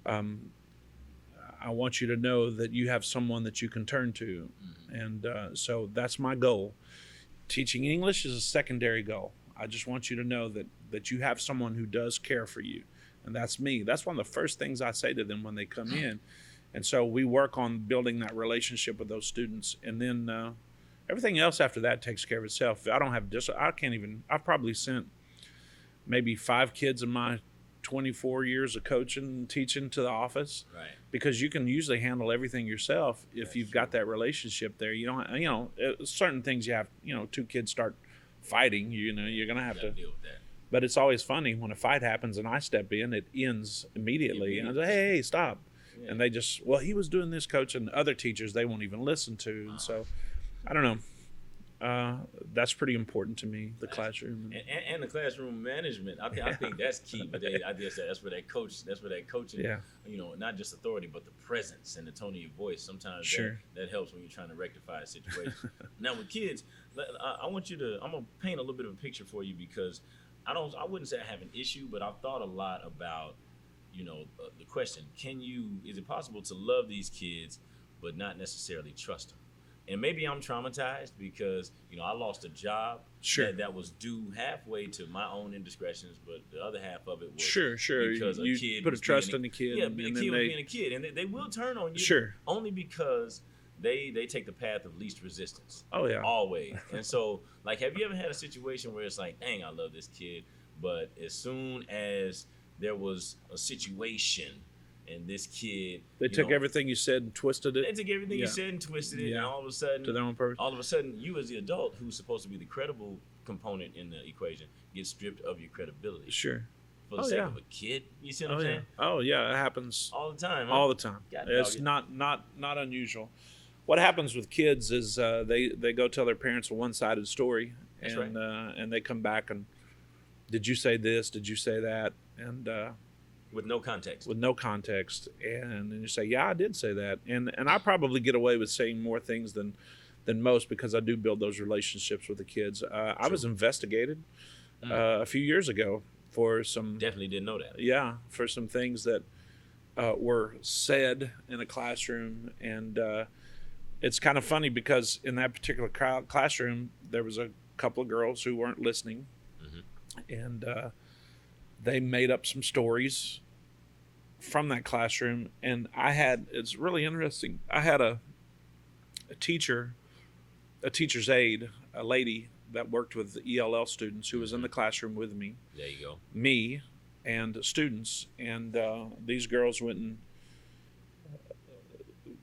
I want you to know that you have someone that you can turn to. Mm-hmm. And so that's my goal. Teaching English is a secondary goal. I just want you to know that you have someone who does care for you. And that's me. That's one of the first things I say to them when they come in. And so we work on building that relationship with those students. And then everything else after that takes care of itself. I've probably sent maybe 5 kids in my 24 years of coaching and teaching to the office. Right. Because you can usually handle everything yourself if you've got that relationship there. You don't, certain things you have, 2 kids start fighting, you're going to have to deal with that. But it's always funny when a fight happens and I step in, it ends immediately. And I say, hey, stop. And they just, well, he was doing this, coach, and other teachers they won't even listen to. And so, I don't know. That's pretty important to me, the classroom and the classroom management. I think that's key. But I guess that's where that coaching, not just authority, but the presence and the tone of your voice. Sometimes that helps when you're trying to rectify a situation. Now with kids, I'm gonna paint a little bit of a picture for you, because I wouldn't say I have an issue, but I've thought a lot about, the question: is it possible to love these kids but not necessarily trust them? And maybe I'm traumatized because, I lost a job that was due halfway to my own indiscretions, but the other half of it was because you a kid put a trust in the kid. Yeah, a kid was being a kid. And they will turn on you only because they take the path of least resistance. Oh, yeah. Always. And so, like, have you ever had a situation where it's like, dang, I love this kid, but as soon as there was a situation and this kid, they took everything you said and twisted it. They took everything you said and twisted it, and all of a sudden, to their own purpose. All of a sudden, you as the adult, who's supposed to be the credible component in the equation, get stripped of your credibility. Sure. For the sake of a kid, you see what I'm saying? Oh yeah, it happens all the time. Huh? All the time. It's not unusual. What happens with kids is they go tell their parents a one-sided story, and they come back and, did you say this? Did you say that? And with no context. And then you say, yeah, I did say that. And I probably get away with saying more things than most, because I do build those relationships with the kids. I was investigated a few years ago for some... Definitely didn't know that. Yeah, for some things that were said in a classroom. And it's kind of funny because in that particular classroom, there was a couple of girls who weren't listening. And they made up some stories from that classroom, and it's really interesting. I had a teacher's aide, a lady that worked with the ELL students who was in the classroom with me. There you go. Me and students, and these girls went and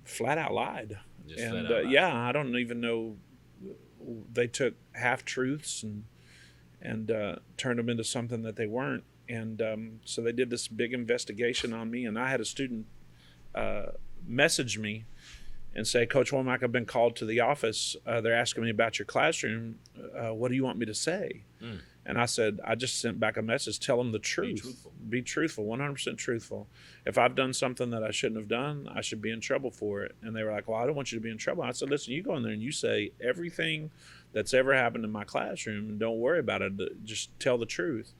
flat out lied. I don't even know. They took half truths and turned them into something that they weren't. And so they did this big investigation on me, and I had a student message me and say, Coach Womack, I've been called to the office. They're asking me about your classroom. What do you want me to say? And I said, I just sent back a message. Tell them the truth. Be truthful, 100% truthful. If I've done something that I shouldn't have done, I should be in trouble for it. And they were like, well, I don't want you to be in trouble. I said, listen, you go in there and you say everything that's ever happened in my classroom, and don't worry about it. Just tell the truth.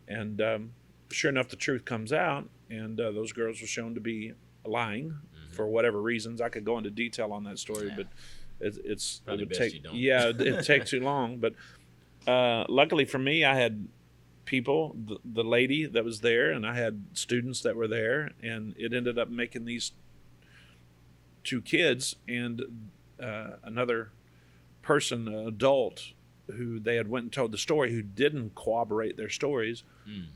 And sure enough, the truth comes out, and those girls were shown to be lying for whatever reasons. I could go into detail on that story, but it would take it'd take too long. But luckily for me, I had people, the lady that was there, and I had students that were there, and it ended up making these two kids and another person, an adult, who they had went and told the story, who didn't corroborate their stories.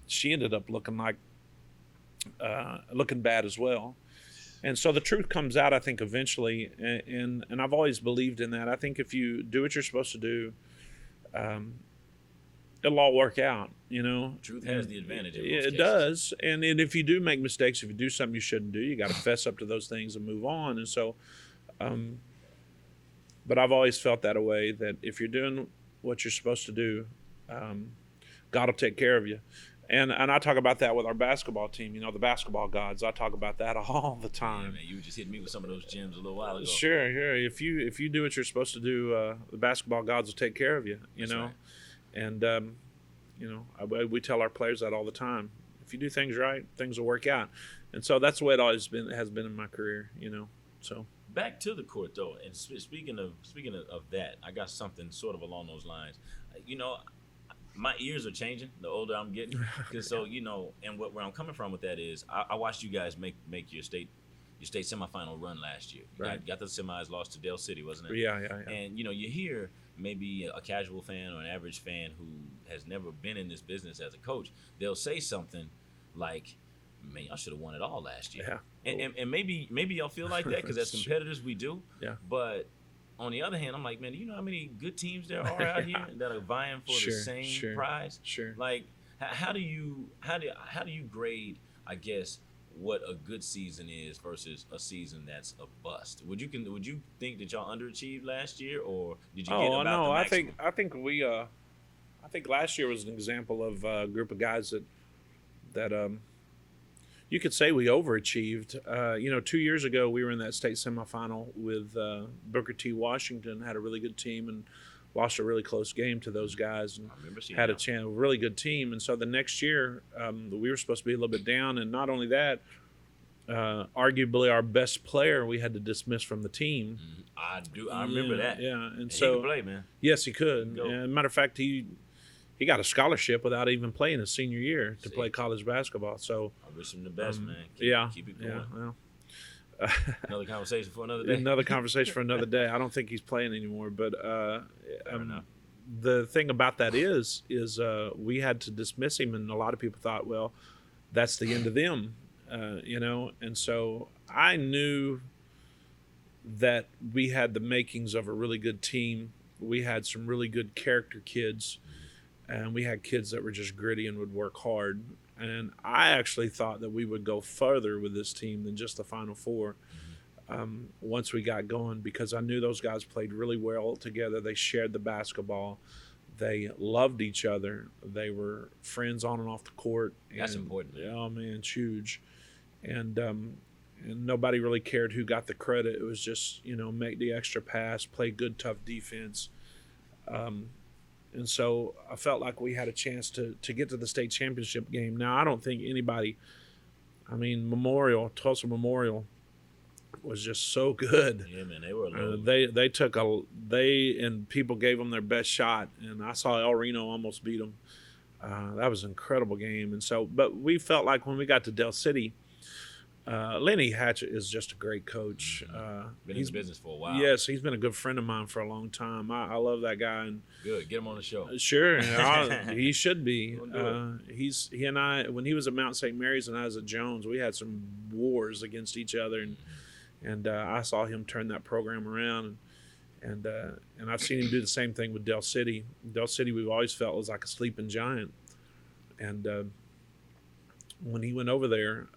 She ended up looking bad as well. And so the truth comes out, I think, eventually, and I've always believed in that. I think if you do what you're supposed to do, it'll all work out, Truth has the advantage in most cases. It does. And if you do make mistakes, if you do something you shouldn't do, you got to fess up to those things and move on. And so, but I've always felt that way, that if you're doing what you're supposed to do, God will take care of you. And I talk about that with our basketball team, the basketball gods. I talk about that all the time. Yeah, man, you just hit me with some of those gems a little while ago. Sure. If you do what you're supposed to do, the basketball gods will take care of you, That's right. And, we tell our players that all the time. If you do things right, things will work out. And so that's the way it always has been in my career, so. Back to the court, though, and speaking of that, I got something sort of along those lines. My ears are changing the older I'm getting, because and where I'm coming from with that is I watched you guys make your state semifinal run last year. Right. Got the semis, lost to Dale City, wasn't it? Yeah. And you hear maybe a casual fan or an average fan who has never been in this business as a coach, they'll say something like, man, y'all should have won it all last year. Yeah. And maybe y'all feel like that because as competitors we do. Yeah. But on the other hand, I'm like, man, do you know how many good teams there are out here that are vying for the same prize? Sure. Like, how do you grade, I guess, what a good season is versus a season that's a bust. Would you think that y'all underachieved last year, or did you get about the maximum? I think last year was an example of a group of guys that you could say we overachieved. 2 years ago we were in that state semifinal with Booker T. Washington, had a really good team and lost a really close game to those guys, and had a really good team. And so the next year we were supposed to be a little bit down, and not only that, arguably our best player we had to dismiss from the team. I remember that. Yeah, and so he could play, man. Yes, he could. And matter of fact, he got a scholarship without even playing his senior year to play college basketball. So I wish him the best, man. Keep it going. Yeah, well. Another conversation for another day. Another conversation for another day. I don't think he's playing anymore. But the thing about that is we had to dismiss him, and a lot of people thought, well, that's the end of them, And so I knew that we had the makings of a really good team. We had some really good character kids, and we had kids that were just gritty and would work hard. And I actually thought that we would go further with this team than just the Final Four once we got going, because I knew those guys played really well together. They shared the basketball. They loved each other. They were friends on and off the court. That's important. Oh, man, it's huge. And nobody really cared who got the credit. It was just, make the extra pass, play good, tough defense. And so I felt like we had a chance to get to the state championship game. Now, I don't think anybody – Tulsa Memorial was just so good. Yeah, man, they were low. And people gave them their best shot, and I saw El Reno almost beat them. That was an incredible game. And so – but we felt like when we got to Del City – Lenny Hatchett is just a great coach. Been in the business for a while. Yes, he's been a good friend of mine for a long time. I love that guy. And good, get him on the show. Sure, he should be. He and I, when he was at Mount St. Mary's and I was at Jones, we had some wars against each other, and I saw him turn that program around, and I've seen him do the same thing with Del City. Del City, we've always felt was like a sleeping giant, and when he went over there.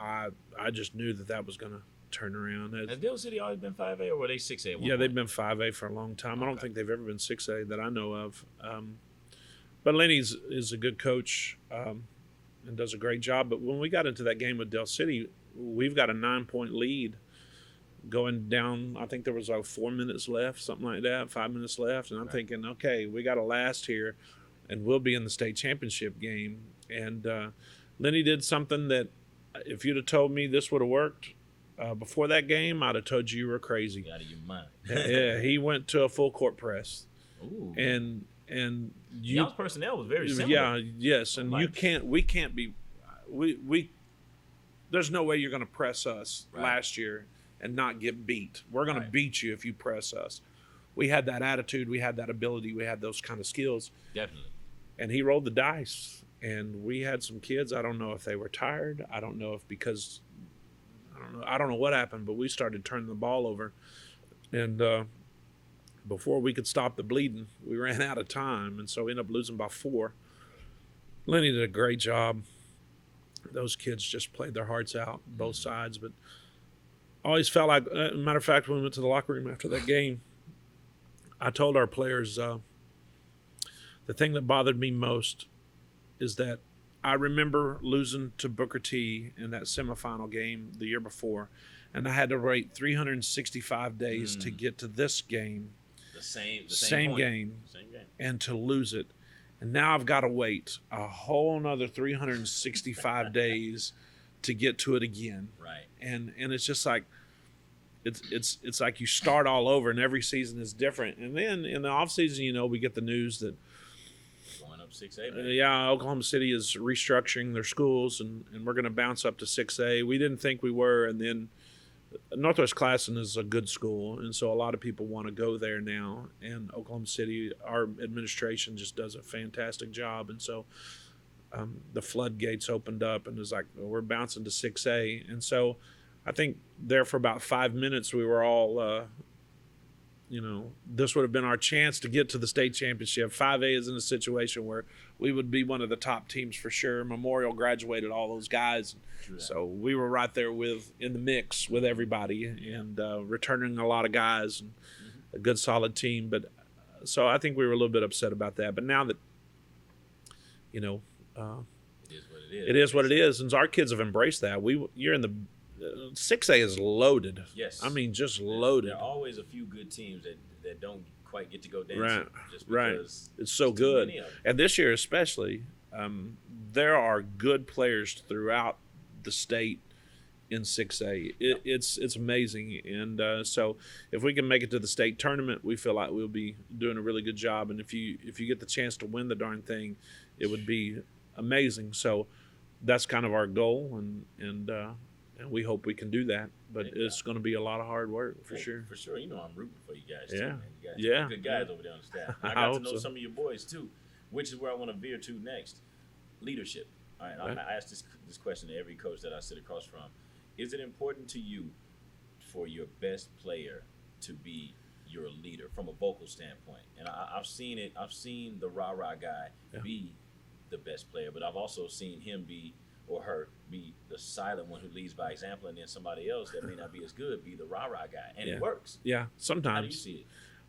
I just knew that was going to turn around. Has Del City always been 5A, or were they 6A? Yeah, they've been 5A for a long time. Okay. I don't think they've ever been 6A that I know of. But Lenny is a good coach and does a great job. But when we got into that game with Del City, we've got a 9-point lead going down. I think there was like 4 minutes left, something like that, 5 minutes left. And I'm thinking, okay, we got to last here, and we'll be in the state championship game. And Lenny did something that, if you'd have told me this would have worked before that game, I'd have told you were crazy. Out of your mind. Yeah, he went to a full court press. Ooh. And y'all's personnel was very similar. Yeah, yes, and we can't be there's no way you're going to press us last year and not get beat. We're going to beat you if you press us. We had that attitude, we had that ability, we had those kind of skills. Definitely. And he rolled the dice. And we had some kids. I don't know if they were tired. I don't know I don't know what happened, but we started turning the ball over. And before we could stop the bleeding, we ran out of time. And so we ended up losing by 4. Lenny did a great job. Those kids just played their hearts out, both sides. But I always felt like, as a matter of fact, when we went to the locker room after that game, I told our players the thing that bothered me most is that I remember losing to Booker T in that semifinal game the year before, and I had to wait 365 days to get to this game. The same game, and to lose it. And now I've got to wait a whole another 365 days to get to it again. Right. And it's just like it's like you start all over, and every season is different. And then in the off season, we get the news that 6A. Oklahoma City is restructuring their schools, and we're going to bounce up to 6A. We didn't think we were, and then Northwest Classen is a good school, and so a lot of people want to go there now. And Oklahoma City, our administration just does a fantastic job, and so the floodgates opened up, and it's like, we're bouncing to 6A. And so I think there for about 5 minutes we were all this would have been our chance to get to the state championship. 5A is in a situation where we would be one of the top teams for sure. Memorial graduated all those guys. So we were right there in the mix with everybody and returning a lot of guys and a good solid team. But so I think we were a little bit upset about that. But now that, it is what it is. And our kids have embraced that. You're in the 6A is loaded. Yes. I mean, just loaded. There are always a few good teams that don't quite get to go dancing. Right. It's so good. And this year especially, there are good players throughout the state in 6A. It's amazing. And so if we can make it to the state tournament, we feel like we'll be doing a really good job. And if you get the chance to win the darn thing, it would be amazing. So that's kind of our goal, and we hope we can do that. But it's going to be a lot of hard work for sure. For sure. I'm rooting for you guys too, man. You guys are good guys over there on the staff. I got to know some of your boys too, which is where I want to veer to next. Leadership. All right. I ask this question to every coach that I sit across from. Is it important to you for your best player to be your leader from a vocal standpoint? And I've seen it. I've seen the rah-rah guy be the best player, but I've also seen him be the silent one who leads by example, and then somebody else that may not be as good be the rah-rah guy, and it works. Yeah, sometimes. How do you see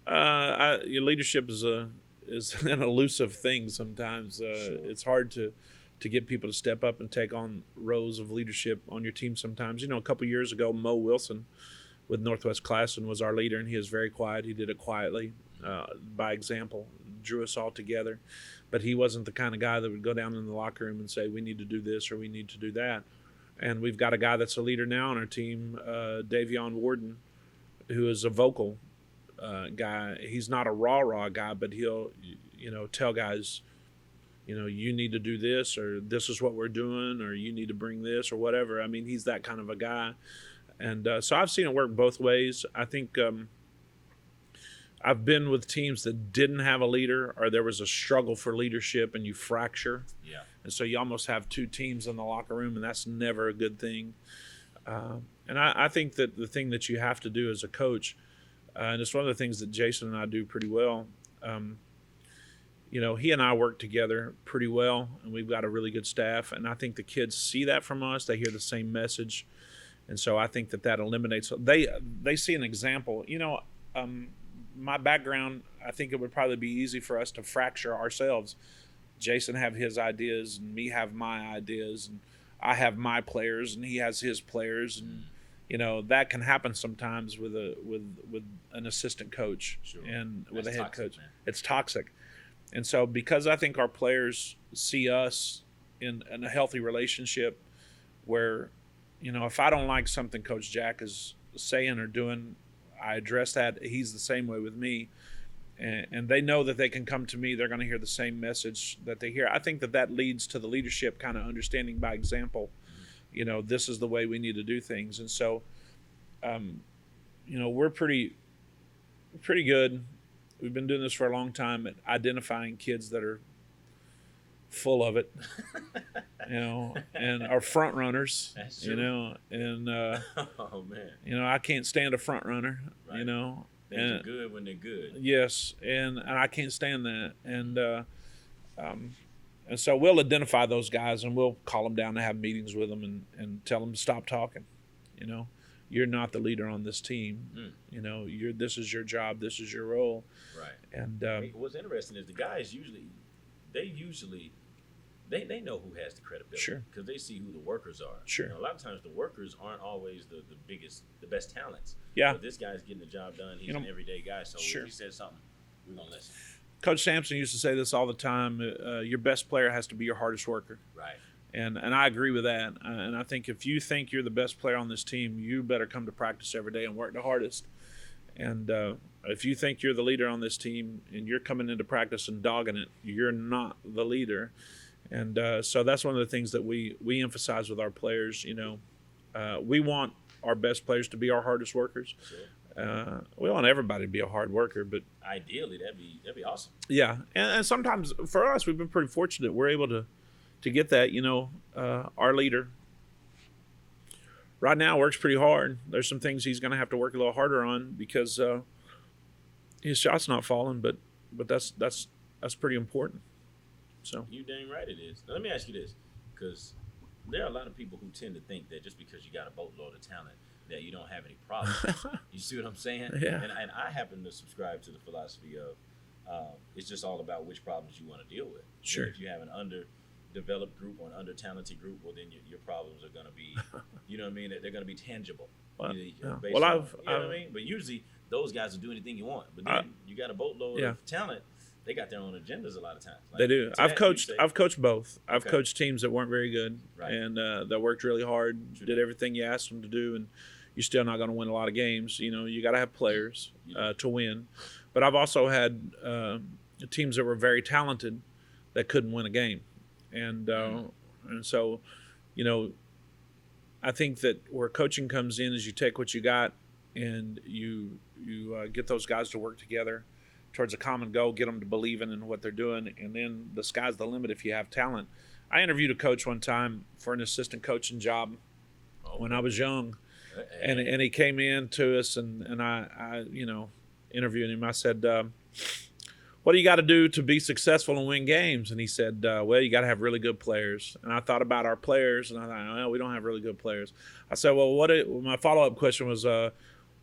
it? Your leadership is an elusive thing sometimes. Sure. It's hard to get people to step up and take on roles of leadership on your team sometimes. A couple years ago, Mo Wilson with Northwest Classen was our leader, and he was very quiet. He did it quietly, by example, drew us all together. But he wasn't the kind of guy that would go down in the locker room and say, we need to do this or we need to do that. And we've got a guy that's a leader now on our team, Davion Warden, who is a vocal guy. He's not a rah-rah guy, but he'll, tell guys, you need to do this, or this is what we're doing, or you need to bring this or whatever. I mean, he's that kind of a guy. And so I've seen it work both ways. I think I've been with teams that didn't have a leader, or there was a struggle for leadership and you fracture. Yeah. And so you almost have two teams in the locker room, and that's never a good thing. And I think that the thing that you have to do as a coach, and it's one of the things that Jason and I do pretty well, he and I work together pretty well, and we've got a really good staff. And I think the kids see that from us. They hear the same message. And so I think that eliminates – they see an example. My background, I think it would probably be easy for us to fracture ourselves. Jason have his ideas, and me have my ideas, and I have my players, and he has his players, and that can happen sometimes with an assistant coach and with a head coach. Man. It's toxic, and so because I think our players see us in a healthy relationship, where if I don't like something Coach Jack is saying or doing, I address that. He's the same way with me. And they know that they can come to me. They're going to hear the same message that they hear. I think that leads to the leadership kind of understanding by example. This is the way we need to do things. And so, we're pretty good. We've been doing this for a long time at identifying kids that are full of it, and are front runners, and oh man, I can't stand a front runner, right. They're good when they're good. Yes, and I can't stand that, and so we'll identify those guys, and we'll call them down to have meetings with them and tell them to stop talking. You're not the leader on this team. This is your job. This is your role. Right. And what's interesting is the guys usually they know who has the credibility. Sure. Because they see who the workers are. Sure. A lot of times the workers aren't always the best talents. Yeah. But this guy's getting the job done. He's an everyday guy. So if he says something, we're going to listen. Coach Sampson used to say this all the time. Your best player has to be your hardest worker. Right. And I agree with that. And I think if you think you're the best player on this team, you better come to practice every day and work the hardest. And if you think you're the leader on this team and you're coming into practice and dogging it, you're not the leader. And so that's one of the things that we emphasize with our players. We want our best players to be our hardest workers. Sure. We want everybody to be a hard worker, but ideally that'd be awesome. Yeah, and sometimes for us, we've been pretty fortunate. We're able to get that. Our leader right now works pretty hard. There's some things he's going to have to work a little harder on because his shot's not falling, but that's pretty important. So you dang right it is. Now, let me ask you this, because there are a lot of people who tend to think that just because you got a boatload of talent that you don't have any problems. You see what I'm saying? Yeah. And I happen to subscribe to the philosophy of it's just all about which problems you want to deal with. Sure. And if you have an underdeveloped group or an under-talented group, well, then your problems are going to be, you know what I mean? They're going to be tangible. Well, you yeah. know I've what I mean? But usually those guys will do anything you want. But then you got a boatload of talent. They got their own agendas a lot of times. Like, they do. I've coached both. I've coached teams that weren't very good, right, and that worked really hard, did everything you asked them to do, and you're still not going to win a lot of games. You know, you got to have players to win. But I've also had teams that were very talented that couldn't win a game, and so, you know, I think that where coaching comes in is you take what you got and you get those guys to work together towards a common goal, get them to believe in what they're doing, and then the sky's the limit if you have talent. I interviewed a coach one time for an assistant coaching job when I was young, and he came in to us, and I you know, interviewed him. I said, what do you got to do to be successful and win games? And he said, well, you got to have really good players. And I thought about our players, and I thought, well, we don't have really good players. I said, well, my follow-up question was,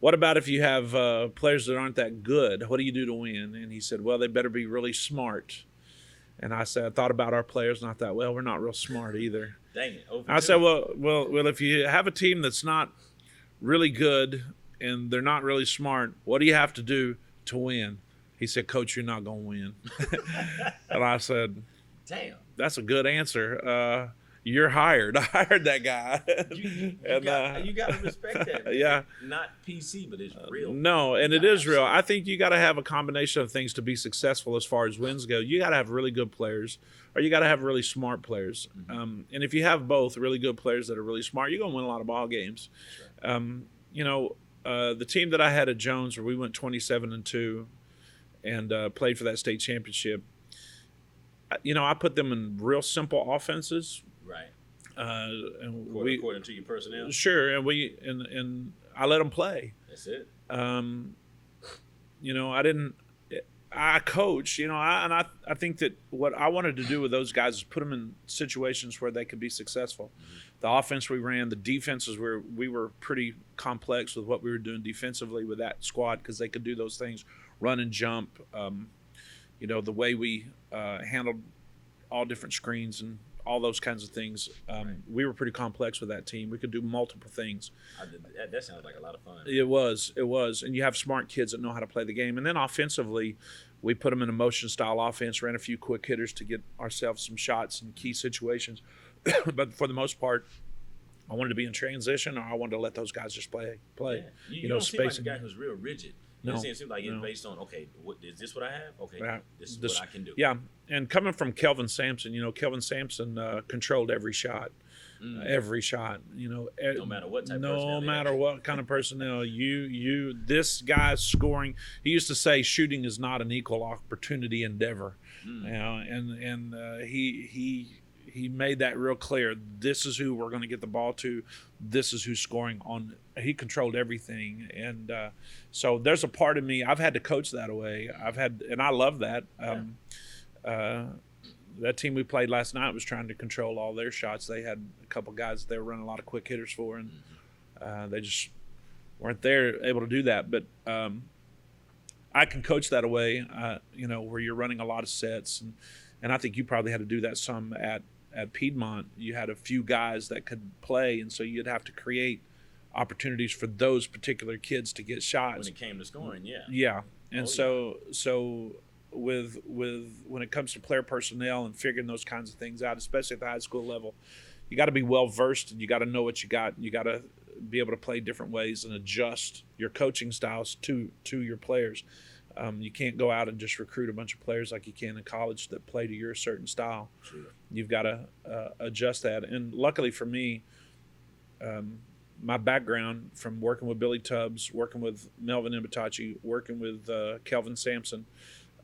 what about if you have players that aren't that good? What do you do to win? And he said, well, they better be really smart. And I said, I thought about our players, and I thought, well, we're not real smart either. Dang it. I said, well, if you have a team that's not really good and they're not really smart, what do you have to do to win? He said, Coach, you're not going to win. And I said, damn, that's a good answer. You're hired. I hired that guy. You got to respect that. Man. Yeah. Not PC, but it's real. No, and it is real. I think you got to have a combination of things to be successful as far as wins go. You got to have really good players, or you got to have really smart players. Mm-hmm. And if you have both, really good players that are really smart, you're going to win a lot of ball games. Right. You know, the team that I had at Jones, where we went 27-2 and played for that state championship, you know, I put them in real simple offenses. Right. And according to your personnel. Sure, and I let them play. That's it. You know, I coach. You know, I think that what I wanted to do with those guys is put them in situations where they could be successful. Mm-hmm. The offense we ran, the defenses we were pretty complex with what we were doing defensively with that squad because they could do those things, run and jump. You know, the way we handled all different screens and all those kinds of things. Right. We were pretty complex with that team. We could do multiple things. That sounds like a lot of fun. It was. And you have smart kids that know how to play the game. And then offensively, we put them in a motion-style offense, ran a few quick hitters to get ourselves some shots in key situations. But for the most part, I wanted to be in transition, or I wanted to let those guys just play. Yeah. You know, don't seem like a guy who's real rigid. You know, it seems like it's based on, okay, is this what I have? Okay, this is what I can do. Yeah, and coming from Kelvin Sampson, you know, Kelvin Sampson controlled every shot. Every shot, you know, no matter what type no matter what kind of personnel, this guy's scoring. He used to say shooting is not an equal opportunity endeavor. You know, and he made that real clear. This is who we're going to get the ball to. This is who's scoring on. He controlled everything, and so there's a part of me. I've had to coach that away. And I love that. That team we played last night was trying to control all their shots. They had a couple guys that they were running a lot of quick hitters for, and they just weren't able to do that. But I can coach that away. You know, where you're running a lot of sets, and I think you probably had to do that some at Piedmont. You had a few guys that could play, and so you'd have to create opportunities for those particular kids to get shots. When it came to scoring, yeah. And so with when it comes to player personnel and figuring those kinds of things out, especially at the high school level, you got to be well versed, and you got to know what you got. You got to be able to play different ways and adjust your coaching styles to your players. You can't go out and just recruit a bunch of players like you can in college that play to your certain style. Sure. You've got to adjust that. And luckily for me, my background from working with Billy Tubbs, working with Melvin Imbatachi, working with Kelvin Sampson,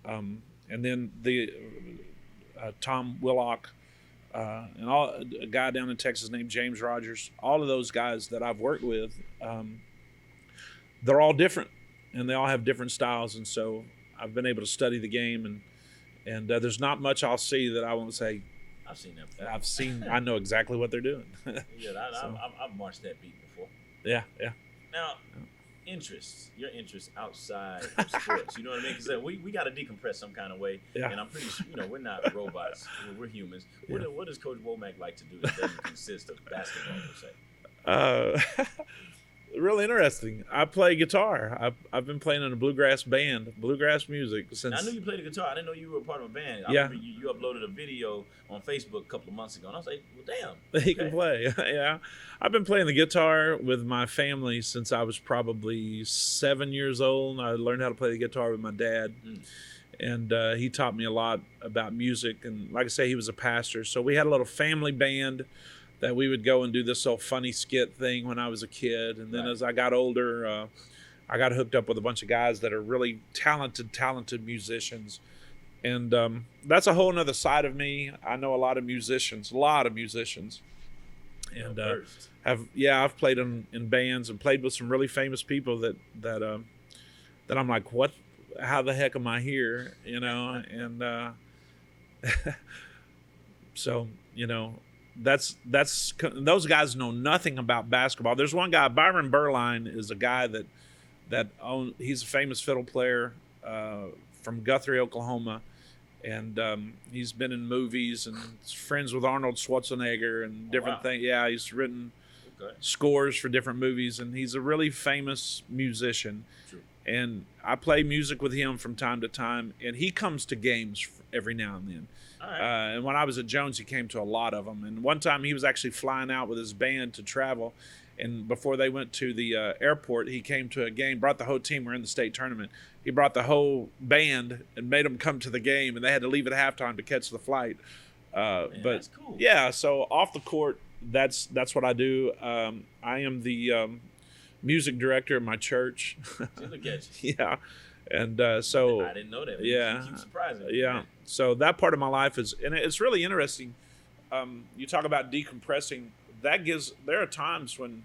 and then the Tom Willock, and a guy down in Texas named James Rogers, all of those guys that I've worked with, they're all different. and they all have different styles. And so I've been able to study the game, and there's not much I'll see that I won't say, I've seen that. I know exactly what they're doing. Yeah, I've marched that beat before. Yeah. Now, your interests outside of sports, you know what I mean? Because we got to decompress some kind of way. Yeah. And I'm pretty sure, we're not robots. We're humans. What does Coach Womack like to do that doesn't consist of basketball, per se? Really interesting. I play guitar. I've been playing in a bluegrass band, bluegrass music since. Now, I knew you played the guitar. I didn't know you were a part of a band. Yeah. You uploaded a video on Facebook a couple of months ago, and I was like, well, damn. He can play. Yeah. I've been playing the guitar with my family since I was probably 7 years old. I learned how to play the guitar with my dad. And he taught me a lot about music. And like I say, he was a pastor. So we had a little family band that we would go and do this old funny skit thing when I was a kid. And then as I got older, I got hooked up with a bunch of guys that are really talented musicians. And that's a whole nother side of me. I know a lot of musicians. And I've played in bands and played with some really famous people that I'm like, what? How the heck am I here? And so, that's those guys know nothing about basketball. There's one guy, Byron Berline, is a guy he's a famous fiddle player from Guthrie, Oklahoma, and he's been in movies and is friends with Arnold Schwarzenegger and different things. Yeah, he's written scores for different movies, and he's a really famous musician. True. And I play music with him from time to time, and he comes to games every now and then. And when I was at Jones, he came to a lot of them. And one time he was actually flying out with his band to travel. And before they went to the airport, he came to a game, brought the whole team. We're in the state tournament. He brought the whole band and made them come to the game. And they had to leave at halftime to catch the flight. But that's cool. Yeah, so off the court, that's what I do. I am the music director of my church. Look at you. Yeah. And so I didn't know that. Yeah, you keep surprising me. Yeah. So that part of my life and it's really interesting. You talk about decompressing. There are times when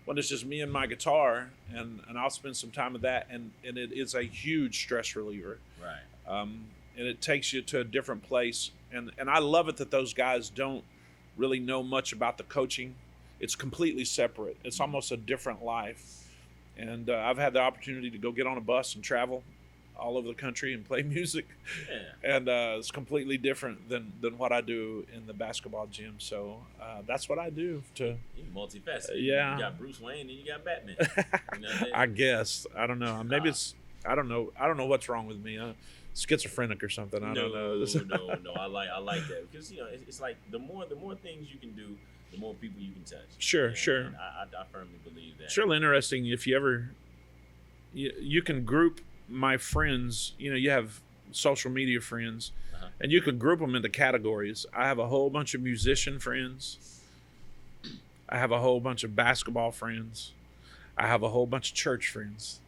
it's just me and my guitar, and I'll spend some time with that, and it is a huge stress reliever. Right. And it takes you to a different place, and I love it that those guys don't really know much about the coaching. It's completely separate. It's almost a different life. And I've had the opportunity to go get on a bus and travel all over the country and play music. Yeah. And it's completely different than what I do in the basketball gym. So that's what I do. You're multifaceted. Yeah. You got Bruce Wayne and you got Batman. I guess. I don't know. Maybe I don't know. I don't know what's wrong with me. Schizophrenic or something. I don't know. No. I like that because it's like the more things you can do, the more people you can touch. Sure. And I firmly believe that. It's really interesting if you ever, you can group my friends, you have social media friends, and you can group them into categories. I have a whole bunch of musician friends. I have a whole bunch of basketball friends. I have a whole bunch of church friends.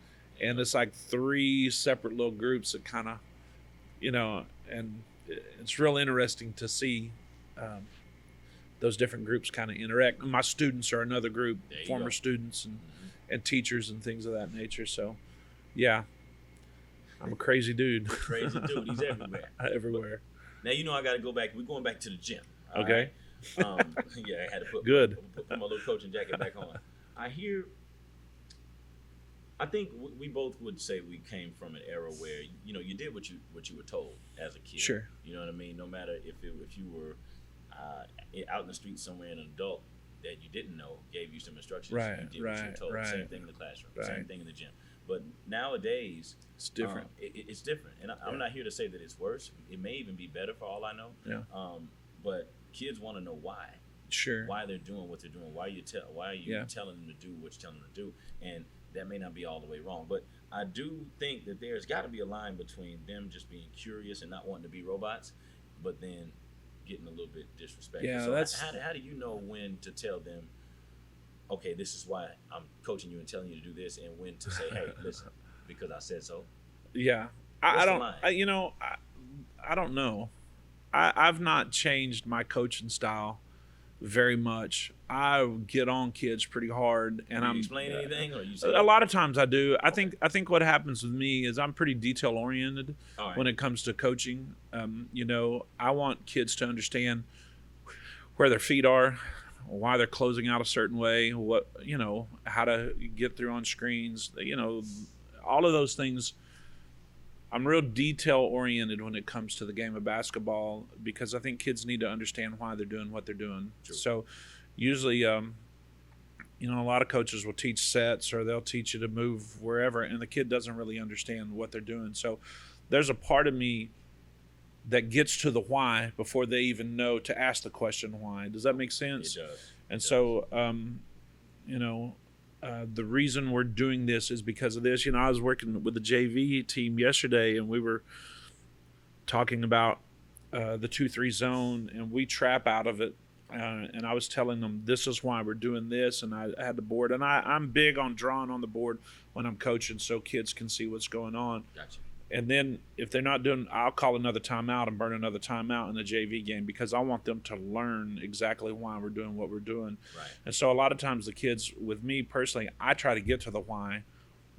And it's like 3 separate little groups that kind of, and it's real interesting to see those different groups kind of interact. My students are another group, former students and teachers and things of that nature. So, yeah, I'm a crazy dude. Crazy dude. He's everywhere. Everywhere. Now, I got to go back. We're going back to the gym. Okay. Right? Yeah, I had to put my little coaching jacket back on. I think we both would say we came from an era where, you did what you were told as a kid. Sure. You know what I mean? No matter if you were out in the street somewhere, an adult that you didn't know gave you some instructions. Right, you did what you were told. Same thing in the classroom. Same thing in the gym. But nowadays, it's different. It's different, and I'm not here to say that it's worse. It may even be better for all I know. Yeah. But kids want to know why. Sure. Why they're doing what they're doing. Why are you telling them to do what you're telling them to do? And that may not be all the way wrong, but I do think that there's got to be a line between them just being curious and not wanting to be robots, but then getting a little bit disrespectful. Yeah, so that's how do you know when to tell them, okay, this is why I'm coaching you and telling you to do this, and when to say, hey, listen, because I said so? Yeah, I don't. I don't know. I've not changed my coaching style very much. I get on kids pretty hard, and Do you explain anything, or you say a lot of times I do. I think what happens with me is I'm pretty detail oriented when it comes to coaching. I want kids to understand where their feet are, why they're closing out a certain way, how to get through on screens, all of those things. I'm real detail oriented when it comes to the game of basketball, because I think kids need to understand why they're doing what they're doing. True. So usually, a lot of coaches will teach sets, or they'll teach you to move wherever, and the kid doesn't really understand what they're doing. So there's a part of me that gets to the why before they even know to ask the question why. Does that make sense? It does. And so, the reason we're doing this is because of this. I was working with the JV team yesterday, and we were talking about the 2-3 zone, and we trap out of it. And I was telling them, this is why we're doing this. And I had the board, and I'm big on drawing on the board when I'm coaching so kids can see what's going on. Gotcha. And then if they're not doing, I'll call another timeout and burn another timeout in the JV game, because I want them to learn exactly why we're doing what we're doing. Right. And so a lot of times the kids, with me personally, I try to get to the why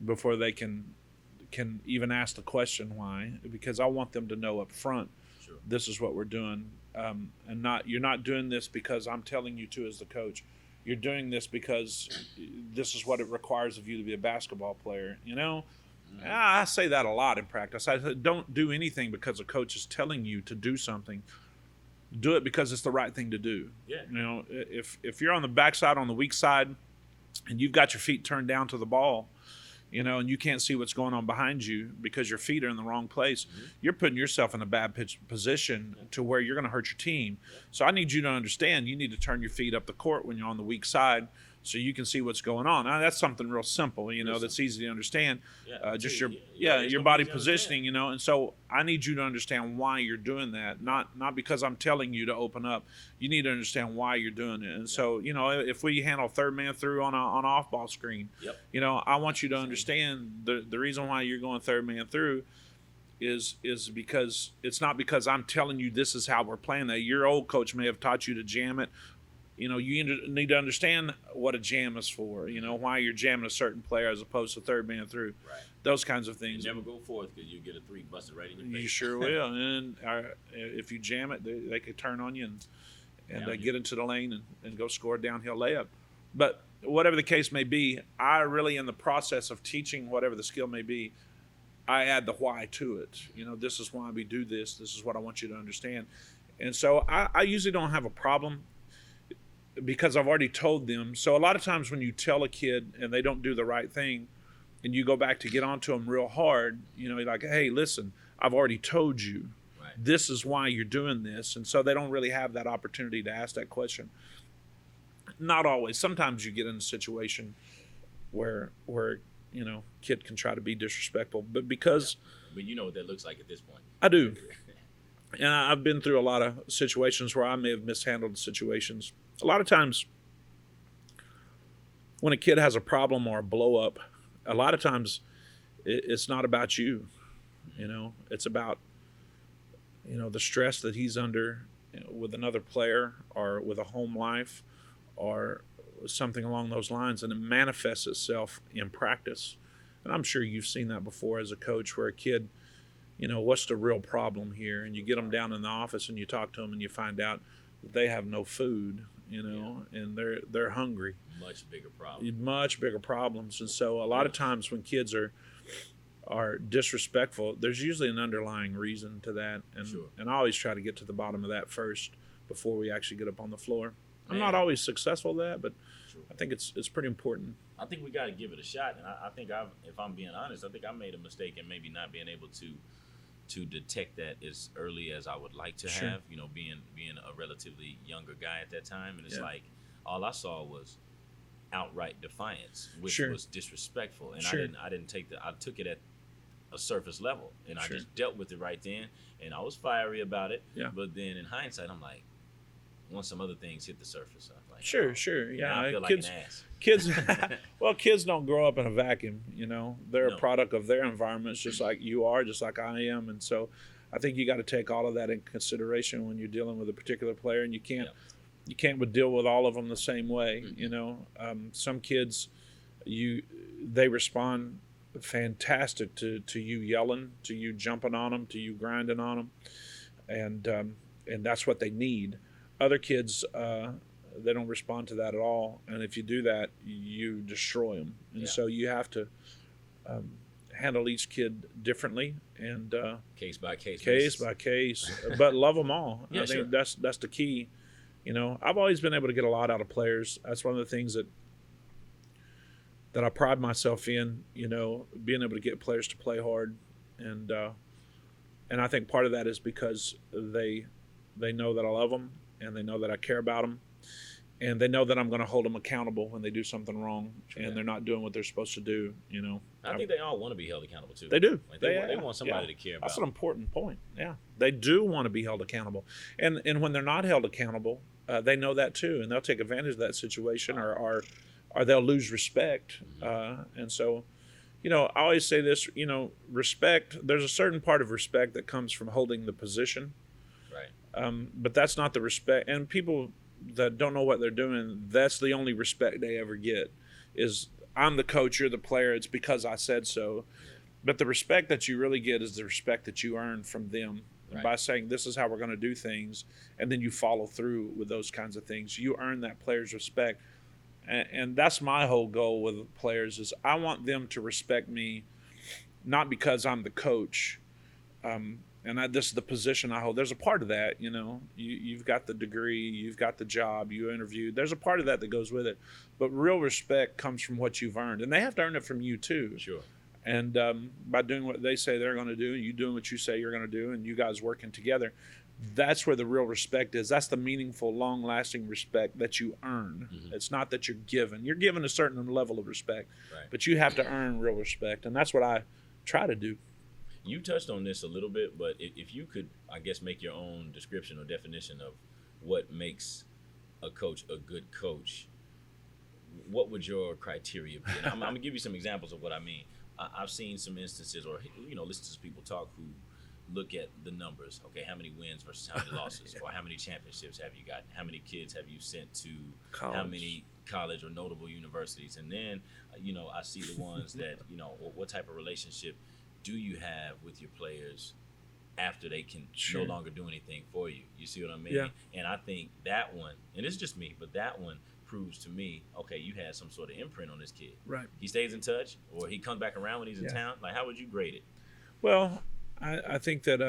before they can even ask the question why, because I want them to know up front, sure, this is what we're doing. And you're not doing this because I'm telling you to as the coach. You're doing this because this is what it requires of you to be a basketball player, I say that a lot in practice. I say, don't do anything because a coach is telling you to do something. Do it because it's the right thing to do. Yeah. If you're on the backside, on the weak side, and you've got your feet turned down to the ball, and you can't see what's going on behind you because your feet are in the wrong place, you're putting yourself in a bad position to where you're going to hurt your team. So I need you to understand, you need to turn your feet up the court when you're on the weak side, so you can see what's going on. Now, that's something real simple, that's easy to understand. Just your body positioning, and so I need you to understand why you're doing that, not because I'm telling you to open up. You need to understand why you're doing it. And so, if we handle third man through on an off-ball screen, I want you to understand the reason why you're going third man through is because it's not because I'm telling you this is how we're playing that. Your old coach may have taught you to jam it. You need to understand what a jam is for, why you're jamming a certain player as opposed to third man through. Right. Those kinds of things. You never go forth because you get a three busted right in your face. You sure will. And if you jam it, they could turn on you and get into the lane and go score a downhill layup. But whatever the case may be, I really, in the process of teaching whatever the skill may be, I add the why to it. This is why we do this. This is what I want you to understand. And so I usually don't have a problem, because I've already told them. So a lot of times when you tell a kid and they don't do the right thing, and you go back to get onto them real hard, you're like, hey, listen, I've already told you. Right. This is why you're doing this. And so they don't really have that opportunity to ask that question. Not always. Sometimes you get in a situation where kid can try to be disrespectful, but because... But you know what that looks like at this point. I do. And I've been through a lot of situations where I may have mishandled situations. A lot of times when a kid has a problem or a blow up, a lot of times it's not about you. It's about, the stress that he's under with another player or with a home life or something along those lines. And it manifests itself in practice. And I'm sure you've seen that before as a coach, where a kid, what's the real problem here? And you get them down in the office and you talk to them and you find out that they have no food, and they're hungry. Much bigger problems. Much bigger problems. And so a lot of times when kids are disrespectful, there's usually an underlying reason to that. And sure. And I always try to get to the bottom of that first before we actually get up on the floor. I'm not always successful at that, but sure. I think it's pretty important. I think we got to give it a shot. And I think if I'm being honest, I think I made a mistake in maybe not being able to detect that as early as I would like to sure. have, being a relatively younger guy at that time. And it's like, all I saw was outright defiance, which sure. was disrespectful. And sure. I took it at a surface level, and sure. I just dealt with it right then. And I was fiery about it. Yeah. But then in hindsight, I'm like, once some other things hit the surface, I'm like, sure. Yeah. I feel like an ass. Kids, well, kids don't grow up in a vacuum, They're a product of their environments, just like you are, just like I am. And so I think you got to take all of that in consideration when you're dealing with a particular player, and you can't you can't deal with all of them the same way. Some kids, they respond fantastic to you yelling, to you jumping on them, to you grinding on them, and that's what they need. Other kids, they don't respond to that at all, and if you do that, you destroy them. And so you have to handle each kid differently, and case by case, but love them all. Yeah, I think sure. that's the key. I've always been able to get a lot out of players. That's one of the things that I pride myself in, being able to get players to play hard, and I think part of that is because they know that I love them, and they know that I care about them, and they know that I'm going to hold them accountable when they do something wrong and they're not doing what they're supposed to do. I think they all want to be held accountable too. They do. Like they want somebody to care about. That's an important point. Yeah, they do want to be held accountable, and when they're not held accountable, they know that too, and they'll take advantage of that situation, or they'll lose respect. And so, I always say this. Respect. There's a certain part of respect that comes from holding the position. Right. But that's not the respect, and people that don't know what they're doing, that's the only respect they ever get is I'm the coach, you're the player, it's because I said so. But the respect that you really get is the respect that you earn from them by saying this is how we're going to do things, and then you follow through with those kinds of things. You earn that player's respect, and that's my whole goal with players is I want them to respect me, not because I'm the coach, and this is the position I hold. There's a part of that, you've got the degree, you've got the job, you interviewed. There's a part of that that goes with it. But real respect comes from what you've earned. And they have to earn it from you too. Sure. And by doing what they say they're going to do, you doing what you say you're going to do, and you guys working together, that's where the real respect is. That's the meaningful, long-lasting respect that you earn. It's not that you're given. You're given a certain level of respect, but you have to earn real respect. And that's what I try to do. You touched on this a little bit, but if you could, I guess, make your own description or definition of what makes a coach a good coach, what would your criteria be? And I'm going to give you some examples of what I mean. I've seen some instances or, listen to people talk who look at the numbers. Okay, how many wins versus how many losses? Or how many championships have you got? How many kids have you sent to college? How many college or notable universities? And then, I see the ones that, what type of relationship do you have with your players after they can no longer do anything for you? You see what I mean? Yeah. And I think that one, and it's just me, but that one proves to me, okay, you had some sort of imprint on this kid. Right. He stays in touch, or he comes back around when he's in town. Like, how would you grade it? Well, I think that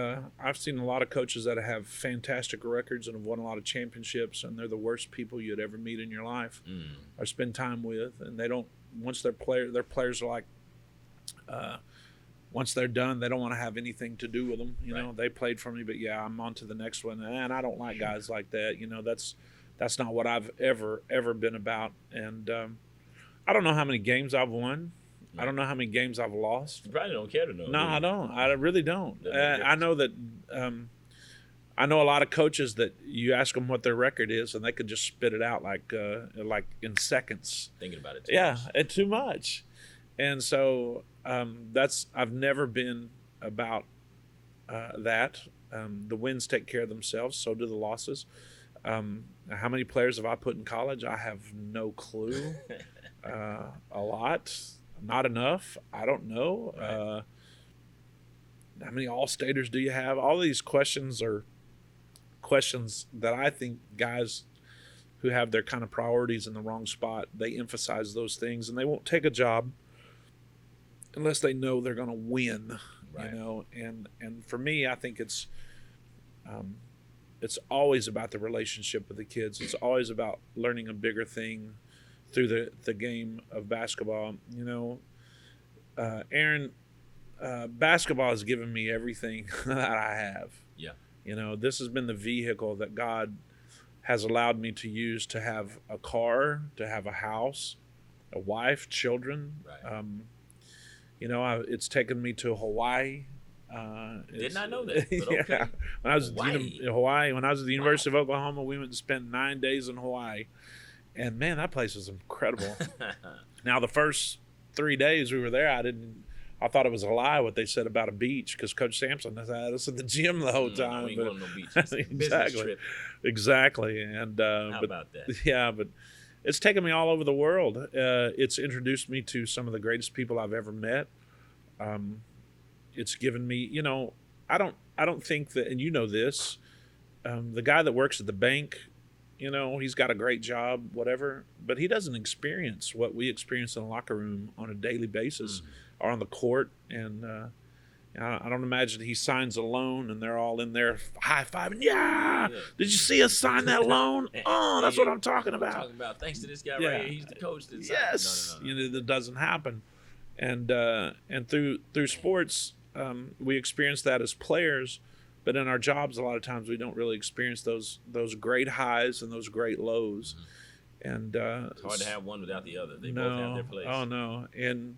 I've seen a lot of coaches that have fantastic records and have won a lot of championships, and they're the worst people you'd ever meet in your life or spend time with. And they don't, once their players are like, once they're done, they don't want to have anything to do with them. They played for me, but I'm on to the next one. And I don't like guys like that. That's not what I've ever been about. And I don't know how many games I've won. I don't know how many games I've lost. You probably don't care to know. No, I don't. I really don't. I know that I know a lot of coaches that you ask them what their record is, and they could just spit it out like in seconds. Thinking about it too much. Yeah, too much. And so I've never been about that. The wins take care of themselves, so do the losses. How many players have I put in college? I have no clue. A lot, not enough. I don't know. Right. How many all-staters do you have? All these questions are questions that I think guys who have their kind of priorities in the wrong spot, they emphasize those things, and they won't take a job unless they know they're going to win. Right. And for me, I think it's always about the relationship with the kids. It's always about learning a bigger thing through the game of basketball. Aaron, basketball has given me everything that I have. Yeah. This has been the vehicle that God has allowed me to use to have a car, to have a house, a wife, children. Right. It's taken me to Hawaii. Did not know that. But okay. Yeah. When I was Hawaii, when I was at the University of Oklahoma, we went and spent 9 days in Hawaii, and man, that place was incredible. Now, the first 3 days we were there, I thought it was a lie what they said about a beach, because Coach Sampson had us at the gym the whole time. No, we ain't going to no beach. It's a business Exactly. trip. Exactly. And How about that? Yeah, but it's taken me all over the world. It's introduced me to some of the greatest people I've ever met. It's given me, I don't think that, and you know this, the guy that works at the bank, he's got a great job, whatever, but he doesn't experience what we experience in the locker room on a daily basis or on the court. And I don't imagine he signs a loan and they're all in there high-fiving. Yeah! Did you see us sign that loan? Oh, that's what I'm talking about. Thanks to this guy right here, he's the coach. Yes. No. That doesn't happen. And through sports, we experience that as players. But in our jobs, a lot of times we don't really experience those great highs and those great lows. And it's hard to have one without the other. They both have their place. Oh, no. And,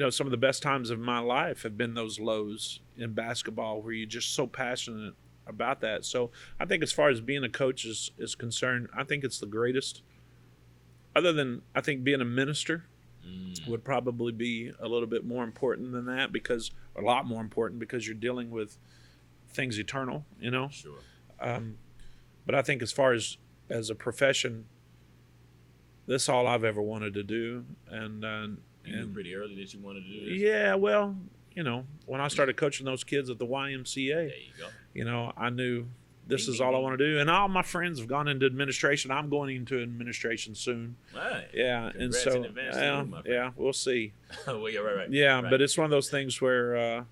some of the best times of my life have been those lows in basketball where you're just so passionate about that. So I think as far as being a coach is concerned, I think it's the greatest. Other than, I think, being a minister would probably be a little bit more important than that, a lot more important, because you're dealing with things eternal, Sure. But I think as far as a profession, this is all I've ever wanted to do. And you knew pretty early that you wanted to do this? Yeah, well, when I started coaching those kids at the YMCA, there you go. I knew this is all I want to do. And all my friends have gone into administration. I'm going into administration soon. Right. Yeah. Congrats and so, in advance to you, we'll see. Well, yeah, right. Yeah, right. But it's one of those things where,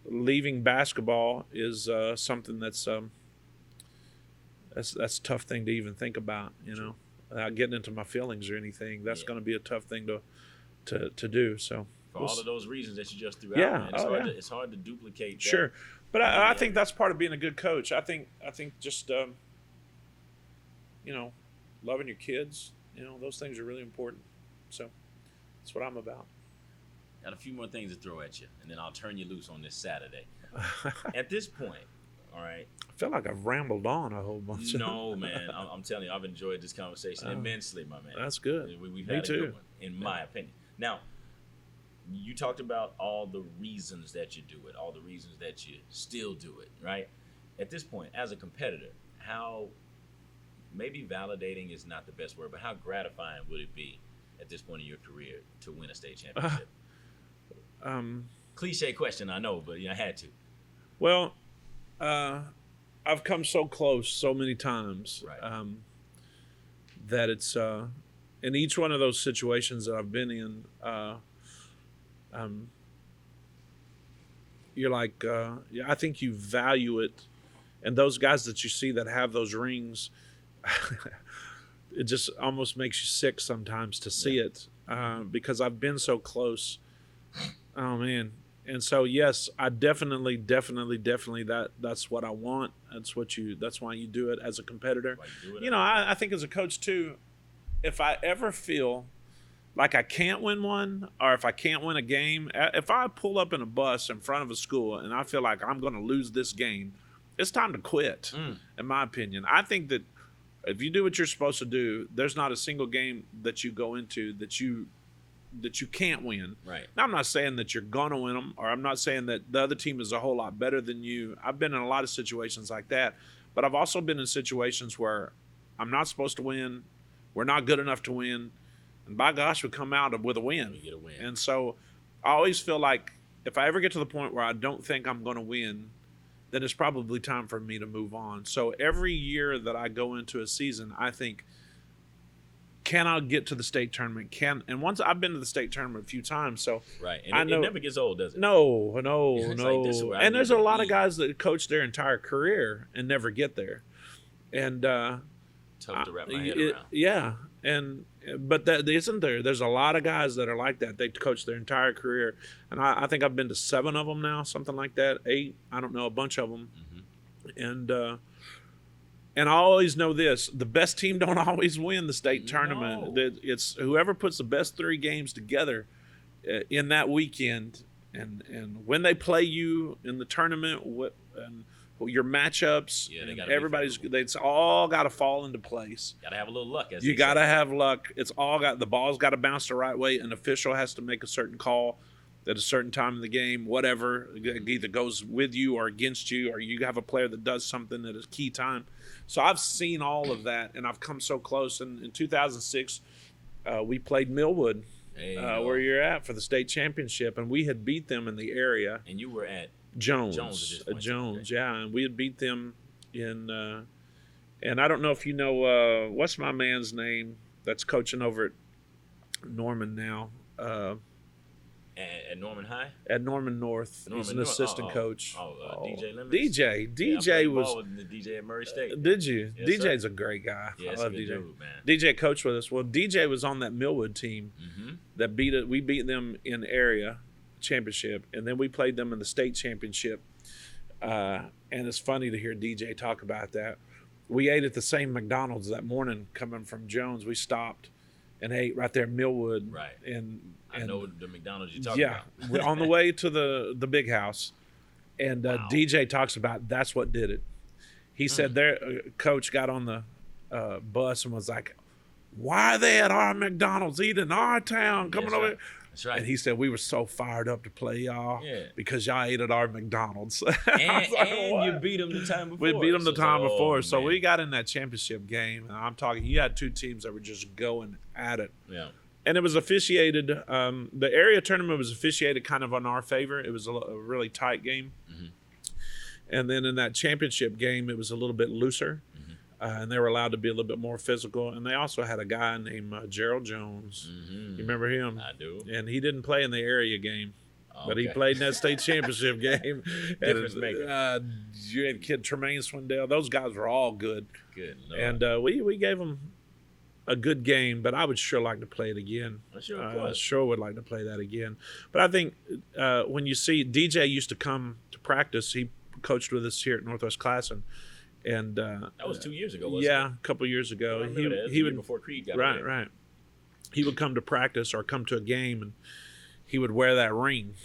leaving basketball is something that's a tough thing to even think about, Without getting into my feelings or anything. That's going to be a tough thing to do. So for all of those reasons that you just threw out, man, it's hard to duplicate that. Sure. But I think that's part of being a good coach. I think just loving your kids, those things are really important. So that's what I'm about. Got a few more things to throw at you, and then I'll turn you loose on this Saturday. At this point, all right. I feel like I've rambled on a whole bunch. No, man. I'm telling you, I've enjoyed this conversation immensely, my man. That's good. We've had a good one, in my opinion. Now, you talked about all the reasons that you do it, all the reasons that you still do it, right? At this point, as a competitor, how, maybe validating is not the best word, but how gratifying would it be at this point in your career to win a state championship? Cliche question, I know, but I had to. Well, I've come so close so many times, right. That it's in each one of those situations that I've been in, you're like, I think you value it, and those guys that you see that have those rings, it just almost makes you sick sometimes to see it, because I've been so close. Oh man. And so, yes, I definitely that's what I want. That's why you do it as a competitor. I think as a coach too, if I ever feel like I can't win one, or if I can't win a game, if I pull up in a bus in front of a school and I feel like I'm going to lose this game, it's time to quit, in my opinion. I think that if you do what you're supposed to do, there's not a single game that you go into that you can't win. Right. Now, I'm not saying that you're going to win them, or I'm not saying that the other team is a whole lot better than you. I've been in a lot of situations like that, but I've also been in situations where I'm not supposed to win, we're not good enough to win, and by gosh, we come out with a win. We get a win. And so I always feel like if I ever get to the point where I don't think I'm going to win, then it's probably time for me to move on. So every year that I go into a season, I think, can I get to the state tournament? And once I've been to the state tournament a few times, so right, and it never gets old, does it? No. Like, and there's a lot of guys that coach their entire career and never get there, and tough to wrap my head around. Yeah, but that isn't there. There's a lot of guys that are like that. They coach their entire career, and I think I've been to 7 of them now, something like that, 8. I don't know, a bunch of them, And I always know this: the best team don't always win the state tournament. It's whoever puts the best 3 games together in that weekend, and when they play you in the tournament, and your matchups. Yeah, they everybody's. It's all got to fall into place. Got to have a little luck. You got to have luck. It's all got the ball's got to bounce the right way. An official has to make a certain call at a certain time in the game. Whatever, it either goes with you or against you, or you have a player that does something at a key time. So I've seen all of that, and I've come so close. And in 2006, we played Millwood, where you're at, for the state championship, and we had beat them in the area. And you were at Jones, yeah, and we had beat them in. And I don't know if you know what's my man's name that's coaching over at Norman now. At Norman High? At Norman North. He's an assistant coach. DJ Lemons? DJ was with the DJ at Murray State. Did you? Yes, DJ's sir. a great guy. Yeah, I love DJ. DJ. Dude, man. DJ coached with us. Well, DJ was on that Millwood team that beat it. We beat them in area championship, and then we played them in the state championship. And it's funny to hear DJ talk about that. We ate at the same McDonald's that morning coming from Jones. We stopped and ate right there in Millwood. Right. And I know the McDonald's you're talking about. Yeah, we're on the way to the big house. And DJ talks about that's what did it. He said their coach got on the bus and was like, why are they at our McDonald's eating in our town coming over here? That's right. And he said, we were so fired up to play y'all because y'all ate at our McDonald's. And you beat them the time before. We beat them the time before. So we got in that championship game. And I'm talking, you had two teams that were just going at it. Yeah. And it was officiated, the area tournament was officiated kind of on our favor. It was a really tight game. And then in that championship game, it was a little bit looser. And they were allowed to be a little bit more physical. And they also had a guy named Gerald Jones. You remember him? I do. And he didn't play in the area game. But he played in that state championship game. Difference maker. You had Kid Tremaine Swindell. Those guys were all good. Good Lord. And we gave them a good game, but I would sure like to play it again. I sure would like to play that again. But I think when you see DJ used to come to practice, he coached with us here at Northwest Classen. And that was 2 years ago, wasn't it? Yeah, a couple years ago. He would before Creed got right, right. He would come to practice or come to a game, and he would wear that ring.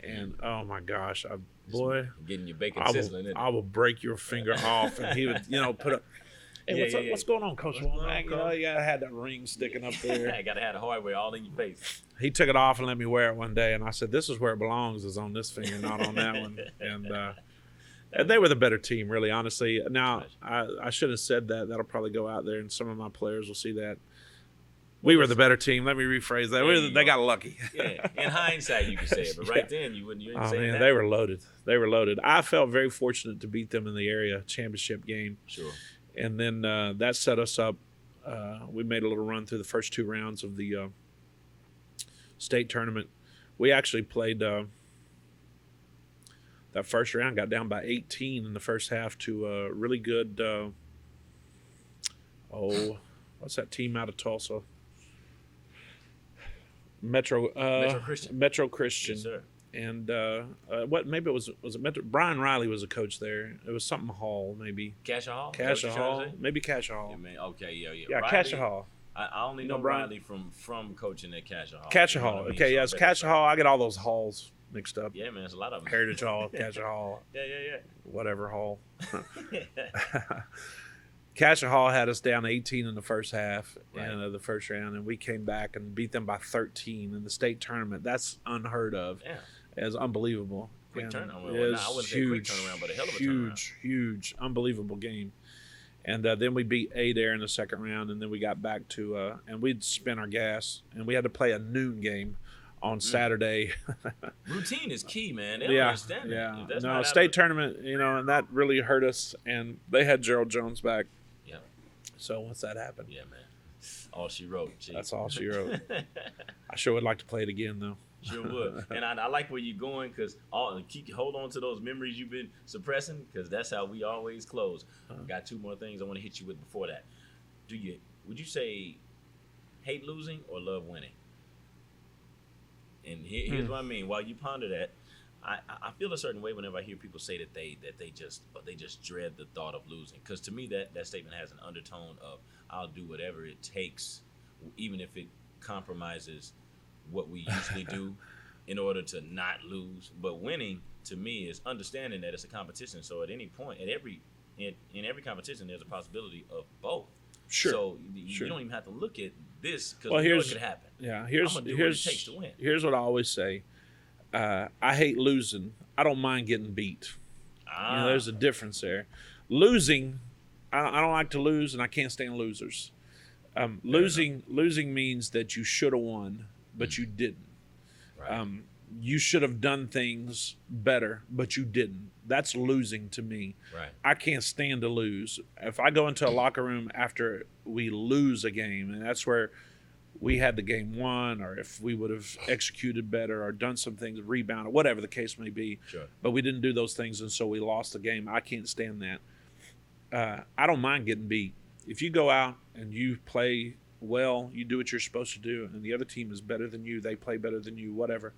And oh my gosh, boy, getting your bacon sizzling. I will break your finger off, and he would, put up. Hey, what's going on, Coach Womack? You gotta have that ring sticking up there. I gotta have the hardware all in your face. He took it off and let me wear it one day, and I said, "This is where it belongs, is on this finger, not on that one." And they were the better team, really, honestly. Now, I should have said that. That'll probably go out there, and some of my players will see that. We were the better team. Let me rephrase that. They got lucky. Yeah, in hindsight, you could say it, but right then, you didn't say that. They were loaded. They were loaded. I felt very fortunate to beat them in the area championship game. Sure. And then that set us up. We made a little run through the first two rounds of the state tournament. We actually played that first round, got down by 18 in the first half to a really good, what's that team out of Tulsa? Metro Christian. Metro Christian. Yes, sir. And maybe was it Metro? Brian Riley was a coach there. It was something Hall, maybe. Cassia Hall? Cassia Hall. Maybe Cassia Hall. Yeah, man. Okay, yeah. Yeah, Cassia Hall. I only know Riley from coaching at Cassia Hall. Cassia Hall. Okay, yes, Cassia Hall. I get all those halls mixed up. Yeah, man, there's a lot of them. Heritage Hall, Cassia Hall. Yeah. Whatever Hall. Cassia Hall had us down 18 in the first half and the first round, and we came back and beat them by 13 in the state tournament. That's unheard of. Yeah. It's unbelievable. Quick turnaround. I wouldn't say quick turnaround, but a hell of a turnaround. Huge, unbelievable game. And then we beat Adair in the second round, and then we got back to and we'd spin our gas, and we had to play a noon game on Saturday. Routine is key, man. They don't understand that. Yeah. No, state tournament, and that really hurt us, and they had Gerald Jones back. Yeah. So once that happened. Yeah, man. All she wrote. That's all she wrote. I sure would like to play it again, though. Sure would. And I like where you're going, because hold on to those memories you've been suppressing, because that's how we always close. Got two more things I want to hit you with before that. Would you say hate losing or love winning? And here's what I mean. While you ponder that, I feel a certain way whenever I hear people say that they just dread the thought of losing. Because to me, that statement has an undertone of I'll do whatever it takes, even if it compromises what we usually do, in order to not lose. But winning to me is understanding that it's a competition. So at any point, in every competition, there's a possibility of both. Sure. So you don't even have to look at this because it could happen. Yeah. Here's what it takes to win. Here's what I always say. I hate losing. I don't mind getting beat. There's a difference there. Losing, I don't like to lose, and I can't stand losers. Losing means that you should have won, but you didn't. Right. You should have done things better, but you didn't. That's losing to me. Right. I can't stand to lose. If I go into a locker room after we lose a game, and that's where we had the game won, or if we would have executed better or done some things, rebounded, whatever the case may be, sure. But we didn't do those things, and so we lost the game. I can't stand that. I don't mind getting beat. If you go out and you play well, you do what you're supposed to do, and the other team is better than you, they play better than you, whatever,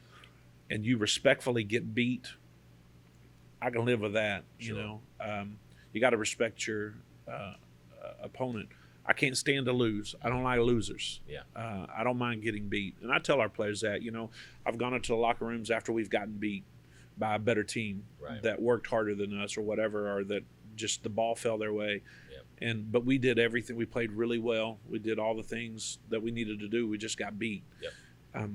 and you respectfully get beat, I can live with that. Sure. You got to respect your opponent. I can't stand to lose. I don't like losers. Yeah. I don't mind getting beat. And I tell our players that, I've gone into the locker rooms after we've gotten beat by a better team that worked harder than us or whatever, or that just the ball fell their way. Yep. But we did everything. We played really well. We did all the things that we needed to do. We just got beat. Yep.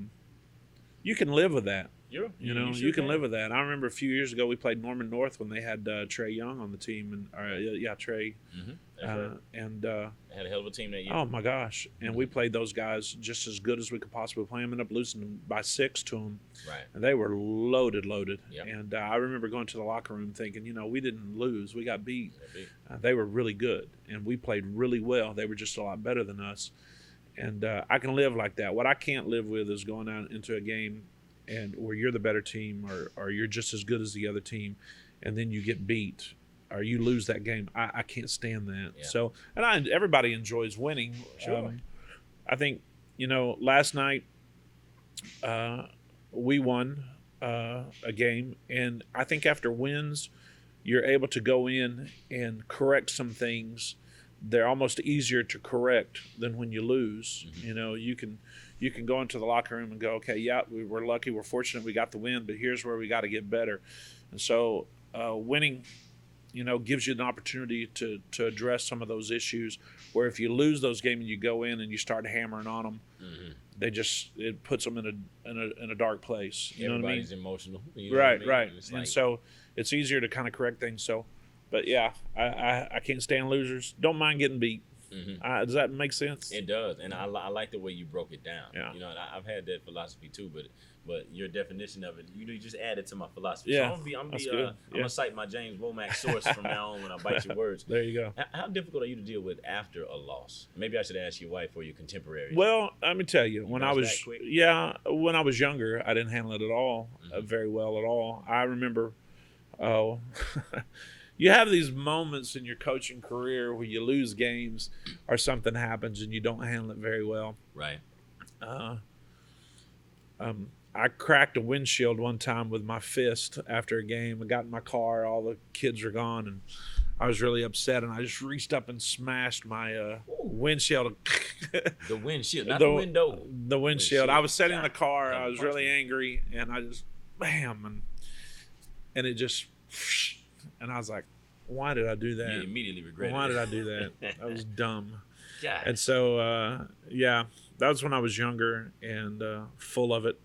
You can live with that. You can live with that. I remember a few years ago we played Norman North when they had Trey Young on the team, and Trey, and had a hell of a team that year. Oh my gosh! And we played those guys just as good as we could possibly play them. Ended up losing them by 6 to them, right? And they were loaded. Yep. And I remember going to the locker room thinking, we didn't lose, we got beat. They were really good, and we played really well. They were just a lot better than us, and I can live like that. What I can't live with is going out into a game and where you're the better team or you're just as good as the other team, and then you get beat or you lose that game. I can't stand that. Yeah. So, and everybody enjoys winning. Sure. I think, last night we won a game, and I think after wins, you're able to go in and correct some things. They're almost easier to correct than when you lose. Mm-hmm. You can go into the locker room and go, okay, yeah, we're lucky, we're fortunate, we got the win, but here's where we got to get better. And so winning, gives you an opportunity to address some of those issues. Where if you lose those games and you go in and you start hammering on them, mm-hmm. it puts them in a dark place. Everybody's emotional. Right. And so it's easier to kind of correct things. So, but yeah, I can't stand losers. Don't mind getting beat. Mm-hmm. Does that make sense? It does, and I like the way you broke it down. Yeah. And I've had that philosophy too, but your definition of it, you just added to my philosophy. Yeah, so I'm gonna cite my James Womack source from now on when I bite your words. There you go. How difficult are you to deal with after a loss? Maybe I should ask your wife or your contemporary. Well, let me tell you, when I was younger, I didn't handle it at all very well at all. I remember, you have these moments in your coaching career where you lose games or something happens and you don't handle it very well. Right. I cracked a windshield one time with my fist after a game. I got in my car, all the kids were gone, and I was really upset, and I just reached up and smashed my windshield. The windshield, not the window. The windshield. I was sitting in the car. I was really angry, and I just, bam, and it just, and I was like, why did I do that? You immediately regretted it. Why did I do that? That was dumb. God. And so, that was when I was younger and full of it.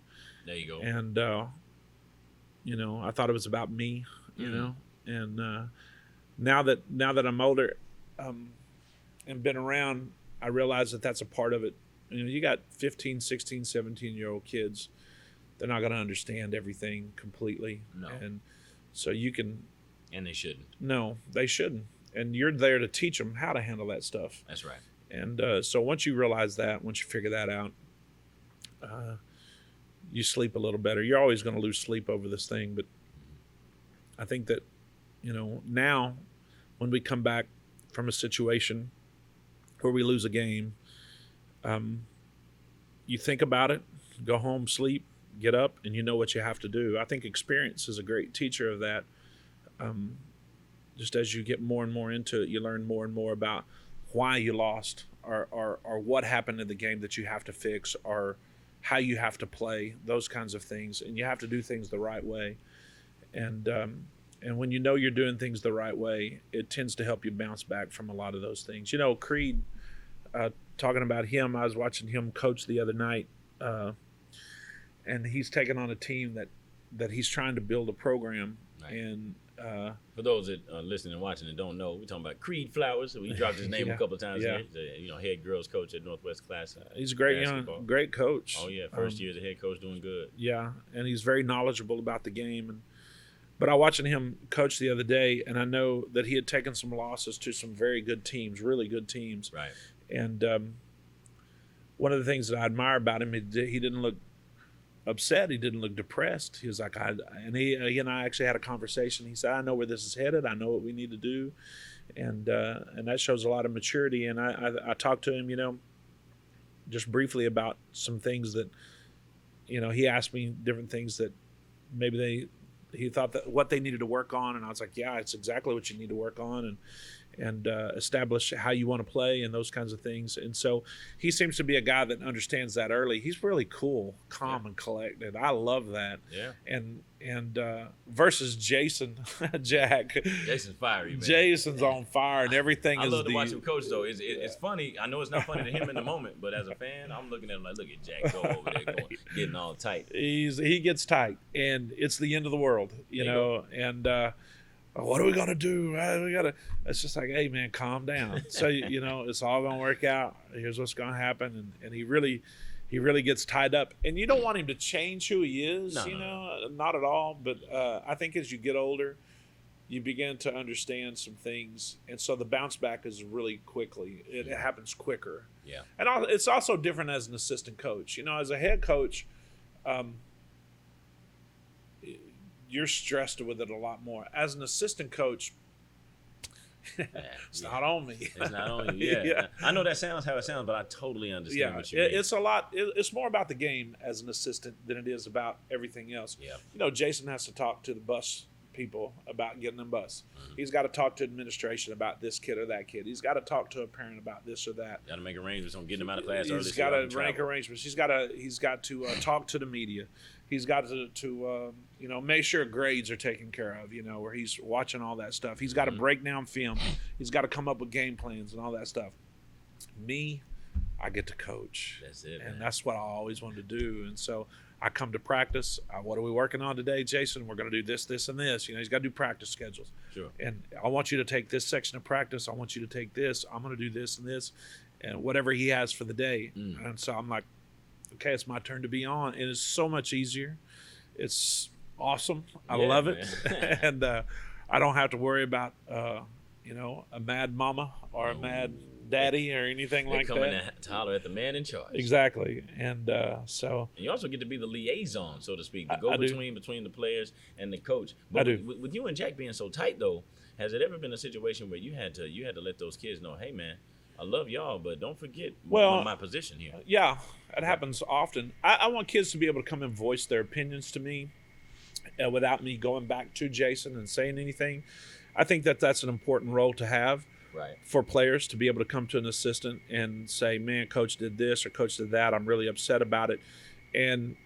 There you go. And, I thought it was about me, and now that I'm older and been around, I realize that that's a part of it. You got 15, 16, 17-year-old kids. They're not going to understand everything completely. No. And so you can. And they shouldn't. No, they shouldn't. And you're there to teach them how to handle that stuff. That's right. And so once you realize that, once you figure that out, you sleep a little better. You're always going to lose sleep over this thing, but I think that, now when we come back from a situation where we lose a game, you think about it, go home, sleep, get up, and you know what you have to do. I think experience is a great teacher of that. Just as you get more and more into it, you learn more and more about why you lost or what happened in the game that you have to fix, or how you have to play, those kinds of things, and you have to do things the right way. And when you know you're doing things the right way, it tends to help you bounce back from a lot of those things. You know, Creed, talking about him, I was watching him coach the other night, and he's taking on a team that he's trying to build a program. Right. And for those that are listening and watching and don't know, we're talking about Creed Flowers. So we dropped his name a couple of times here. He's a, head girls coach at Northwest Classen. He's a great great coach. Oh yeah, first year as a head coach, doing good. Yeah, and he's very knowledgeable about the game. But I watching him coach the other day, and I know that he had taken some losses to some very good teams, really good teams. Right. And one of the things that I admire about him, he didn't look upset. He didn't look depressed. He was like, he and I actually had a conversation. He said, I know where this is headed. I know what we need to do. And that shows a lot of maturity. And I talked to him, you know, just briefly about some things that, you know, he asked me different things that maybe he thought that what they needed to work on. And I was like, yeah, it's exactly what you need to work on. And establish how you want to play and those kinds of things. And so he seems to be a guy that understands that early. He's really cool, calm, and collected. I love that. Yeah. And versus Jason, Jack. Jason's fiery, man. Jason's on fire, and everything I love to watch him coach, though. It's funny. I know it's not funny to him in the moment, but as a fan, I'm looking at him like, look at Jack go over there getting all tight. He gets tight, and it's the end of the world, you know, and what are we gonna do? It's just like, hey man, calm down. So you know, it's all gonna work out. Here's what's gonna happen, and he really gets tied up. And you don't want him to change who he is, no. Not at all. But I think as you get older, you begin to understand some things, and so the bounce back is really quickly. It happens quicker. Yeah. And it's also different as an assistant coach. You know, as a head coach, you're stressed with it a lot more. As an assistant coach, it's not on me. It's not on you. Yeah. I know that sounds how it sounds, but I totally understand what you mean. It's a lot. It's more about the game as an assistant than it is about everything else. Yeah. You know, Jason has to talk to the bus people about getting them bus. Mm-hmm. He's got to talk to administration about this kid or that kid. He's got to talk to a parent about this or that. Got to make arrangements on getting them out of class early. He's got to make arrangements. He's got to talk to the media. He's got to make sure grades are taken care of, you know, where he's watching all that stuff. He's got to break down film. He's got to come up with game plans and all that stuff. Me, I get to coach. That's it, and man. That's what I always wanted to do. And so I come to practice. What are we working on today, Jason? We're going to do this, this, and this. You know, he's got to do practice schedules. Sure. And I want you to take this section of practice. I want you to take this. I'm going to do this and this, and whatever he has for the day. And so I'm like, okay, it's my turn to be on. And it's so much easier. It's awesome. I love it. And I don't have to worry about, a mad mama or a mad daddy or anything like that. Coming to holler at the man in charge. Exactly. And so. And you also get to be the liaison, so to speak, the go-between between the players and the coach. But I do. With you and Jack being so tight, though, has it ever been a situation where you had to let those kids know, hey, man, I love y'all, but don't forget my position here. Yeah, it happens often. I want kids to be able to come and voice their opinions to me without me going back to Jason and saying anything. I think that's an important role to have for players, to be able to come to an assistant and say, man, coach did this or coach did that. I'm really upset about it. And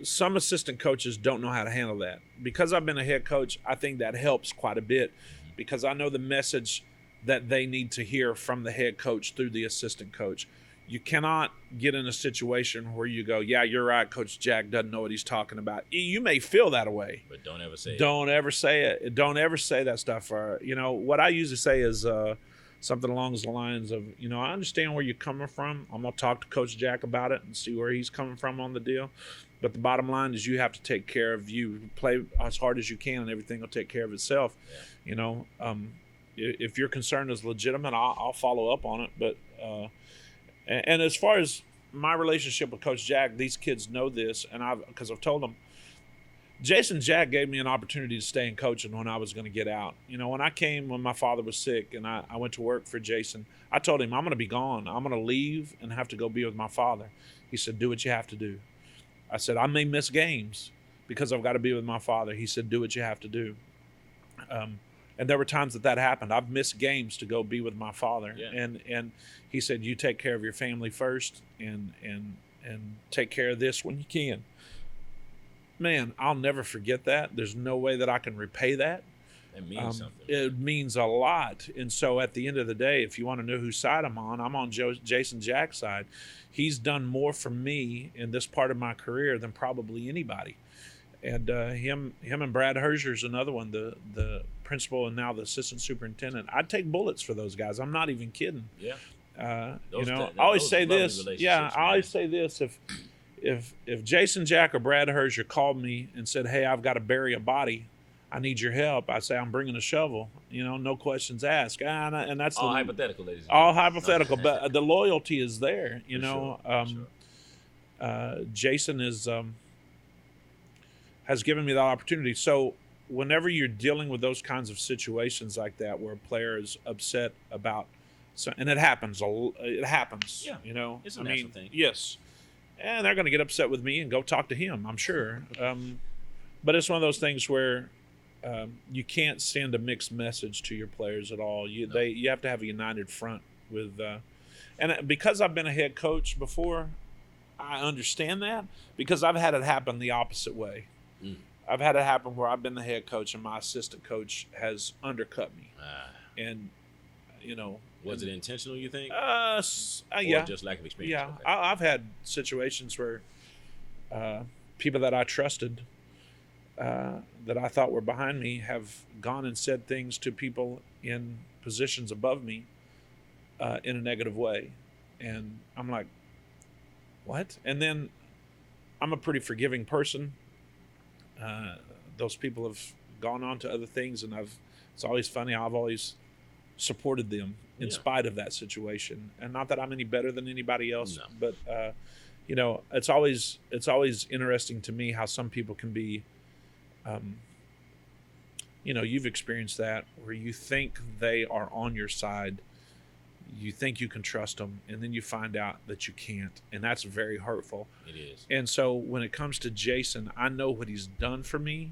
some assistant coaches don't know how to handle that. Because I've been a head coach, I think that helps quite a bit, because I know the message that they need to hear from the head coach through the assistant coach. You cannot get in a situation where you go, yeah, you're right, Coach Jack doesn't know what he's talking about. You may feel that way. But don't ever say it. Don't ever say it. Don't ever say that stuff. What I usually say is something along the lines of, I understand where you're coming from. I'm going to talk to Coach Jack about it and see where he's coming from on the deal. But the bottom line is you have to take care of you. Play as hard as you can and everything will take care of itself. Yeah. If your concern is legitimate, I'll follow up on it. But and as far as my relationship with Coach Jack, these kids know this, and because I've told them, Jason Jack gave me an opportunity to stay in coaching when I was going to get out. When my father was sick and I went to work for Jason, I told him, I'm going to be gone. I'm going to leave and have to go be with my father. He said, do what you have to do. I said, I may miss games because I've got to be with my father. He said, do what you have to do. And there were times that happened. I've missed games to go be with my father. Yeah. And he said, you take care of your family first and and take care of this when you can. Man, I'll never forget that. There's no way that I can repay that. It means something. It means a lot. And so at the end of the day, if you want to know whose side I'm on Jason Jack's side. He's done more for me in this part of my career than probably anybody. And him and Brad Herzier's another one, the principal and now the assistant superintendent. I'd take bullets for those guys. I'm not even kidding. Yeah. I always say this. Yeah, I always say this. If Jason Jack or Brad Herzier called me and said, "Hey, I've got to bury a body, I need your help," I say, "I'm bringing a shovel." No questions asked. And that's all hypothetical, ladies. All hypothetical, but the loyalty is there. Jason has given me that opportunity. So whenever you're dealing with those kinds of situations like that, where a player is upset about, and it happens. Yeah. It's a natural thing. Yes. And they're going to get upset with me and go talk to him, I'm sure. But it's one of those things where you can't send a mixed message to your players at all. You have to have a united front with. And because I've been a head coach before, I understand that, because I've had it happen the opposite way. I've had it happen where I've been the head coach and my assistant coach has undercut me. And, was it intentional, you think? Yeah. Or just lack of experience? Yeah. Okay. I've had situations where people that I trusted, that I thought were behind me, have gone and said things to people in positions above me in a negative way. And I'm like, what? And then I'm a pretty forgiving person. Those people have gone on to other things, and it's always funny. I've always supported them in spite of that situation, and not that I'm any better than anybody else, but it's always interesting to me how some people can be, you've experienced that, where you think they are on your side, you think you can trust them, and then you find out that you can't, and that's very hurtful. It is. And so when it comes to Jason, I know what he's done for me,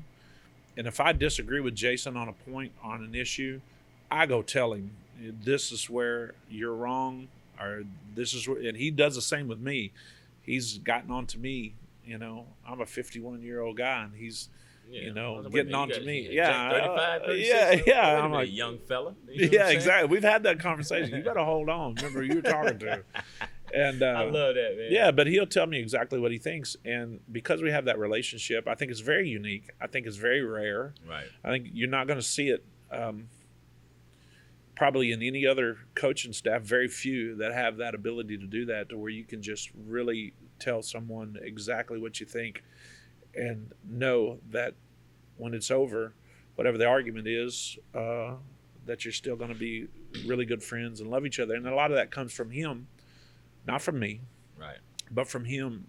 and if I disagree with Jason on a point, on an issue, I go tell him, this is where you're wrong, or this is where, and he does the same with me. He's gotten on to me. I'm a 51-year-old guy, and he's, getting on to me. Yeah. 35, 36, yeah. I'm like, a young fella. Yeah, exactly. We've had that conversation. You better hold on. Remember who you were talking to. And I love that, man. Yeah, but he'll tell me exactly what he thinks. And because we have that relationship, I think it's very unique. I think it's very rare. Right. I think you're not going to see it probably in any other coaching staff. Very few that have that ability to do that, to where you can just really tell someone exactly what you think and know that when it's over, whatever the argument is, that you're still going to be really good friends and love each other. And a lot of that comes from him, not from me, right? But from him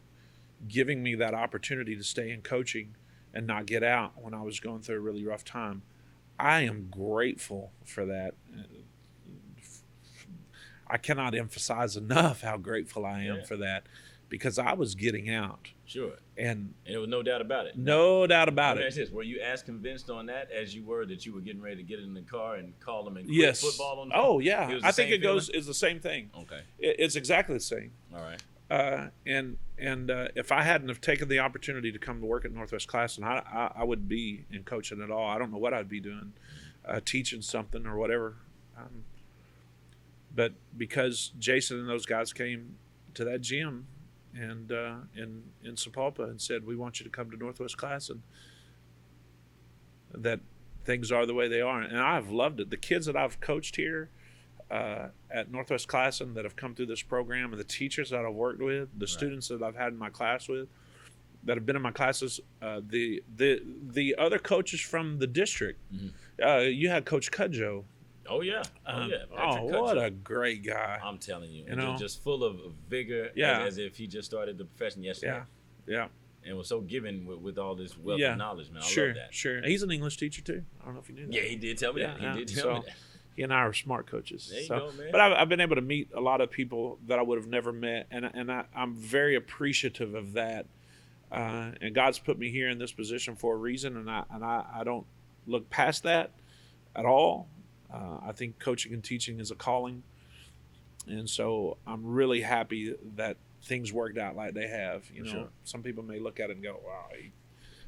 giving me that opportunity to stay in coaching and not get out when I was going through a really rough time. I am grateful for that. I cannot emphasize enough how grateful I am for that, because I was getting out. Sure. And there was no doubt about it. No doubt about it. This. Were you as convinced on that as you were that you were getting ready to get in the car and call them and quit football on them? Oh, yeah. I think it's the same thing. Okay. It's exactly the same. All right. And if I hadn't have taken the opportunity to come to work at Northwest Classen, I wouldn't be in coaching at all. I don't know what I'd be doing, teaching something or whatever. But because Jason and those guys came to that gym and in Sapulpa and said, we want you to come to Northwest Classen, that things are the way they are. And I've loved it. The kids that I've coached here at Northwest Classen that have come through this program, and the teachers that I've worked with, the students that I've had in my class with, that have been in my classes, the other coaches from the district. Mm-hmm. You had Coach Cudjoe. Oh yeah, what a great guy! I'm telling you, just full of vigor, as if he just started the profession yesterday. Yeah. And was so given with all this wealth of knowledge, man. I love that. Sure. He's an English teacher too. I don't know if you knew that. Yeah, he did tell me that. He did tell me that. He and I are smart coaches. There you go, man. But I've been able to meet a lot of people that I would have never met, and I'm very appreciative of that. And God's put me here in this position for a reason, and I don't look past that at all. I think coaching and teaching is a calling, and so I'm really happy that things worked out like they have. You know, sure. Some people may look at it and go, "Wow,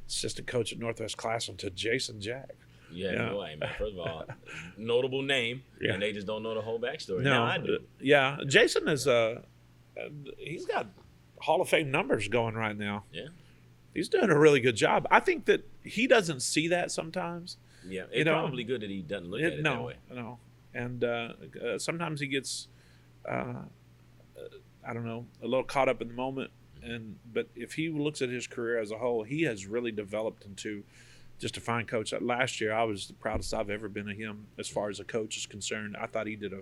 assistant coach at Northwest Classen to Jason Jack." Yeah, no way, man. First of all, notable name, and they just don't know the whole backstory. No, now I do. Yeah, Jason is he's got Hall of Fame numbers going right now. Yeah, he's doing a really good job. I think that he doesn't see that sometimes. Yeah, it's probably good that he doesn't look at it that way. No, and sometimes he gets, I don't know, a little caught up in the moment. But if he looks at his career as a whole, he has really developed into just a fine coach. Last year, I was the proudest I've ever been of him as far as a coach is concerned. I thought he did a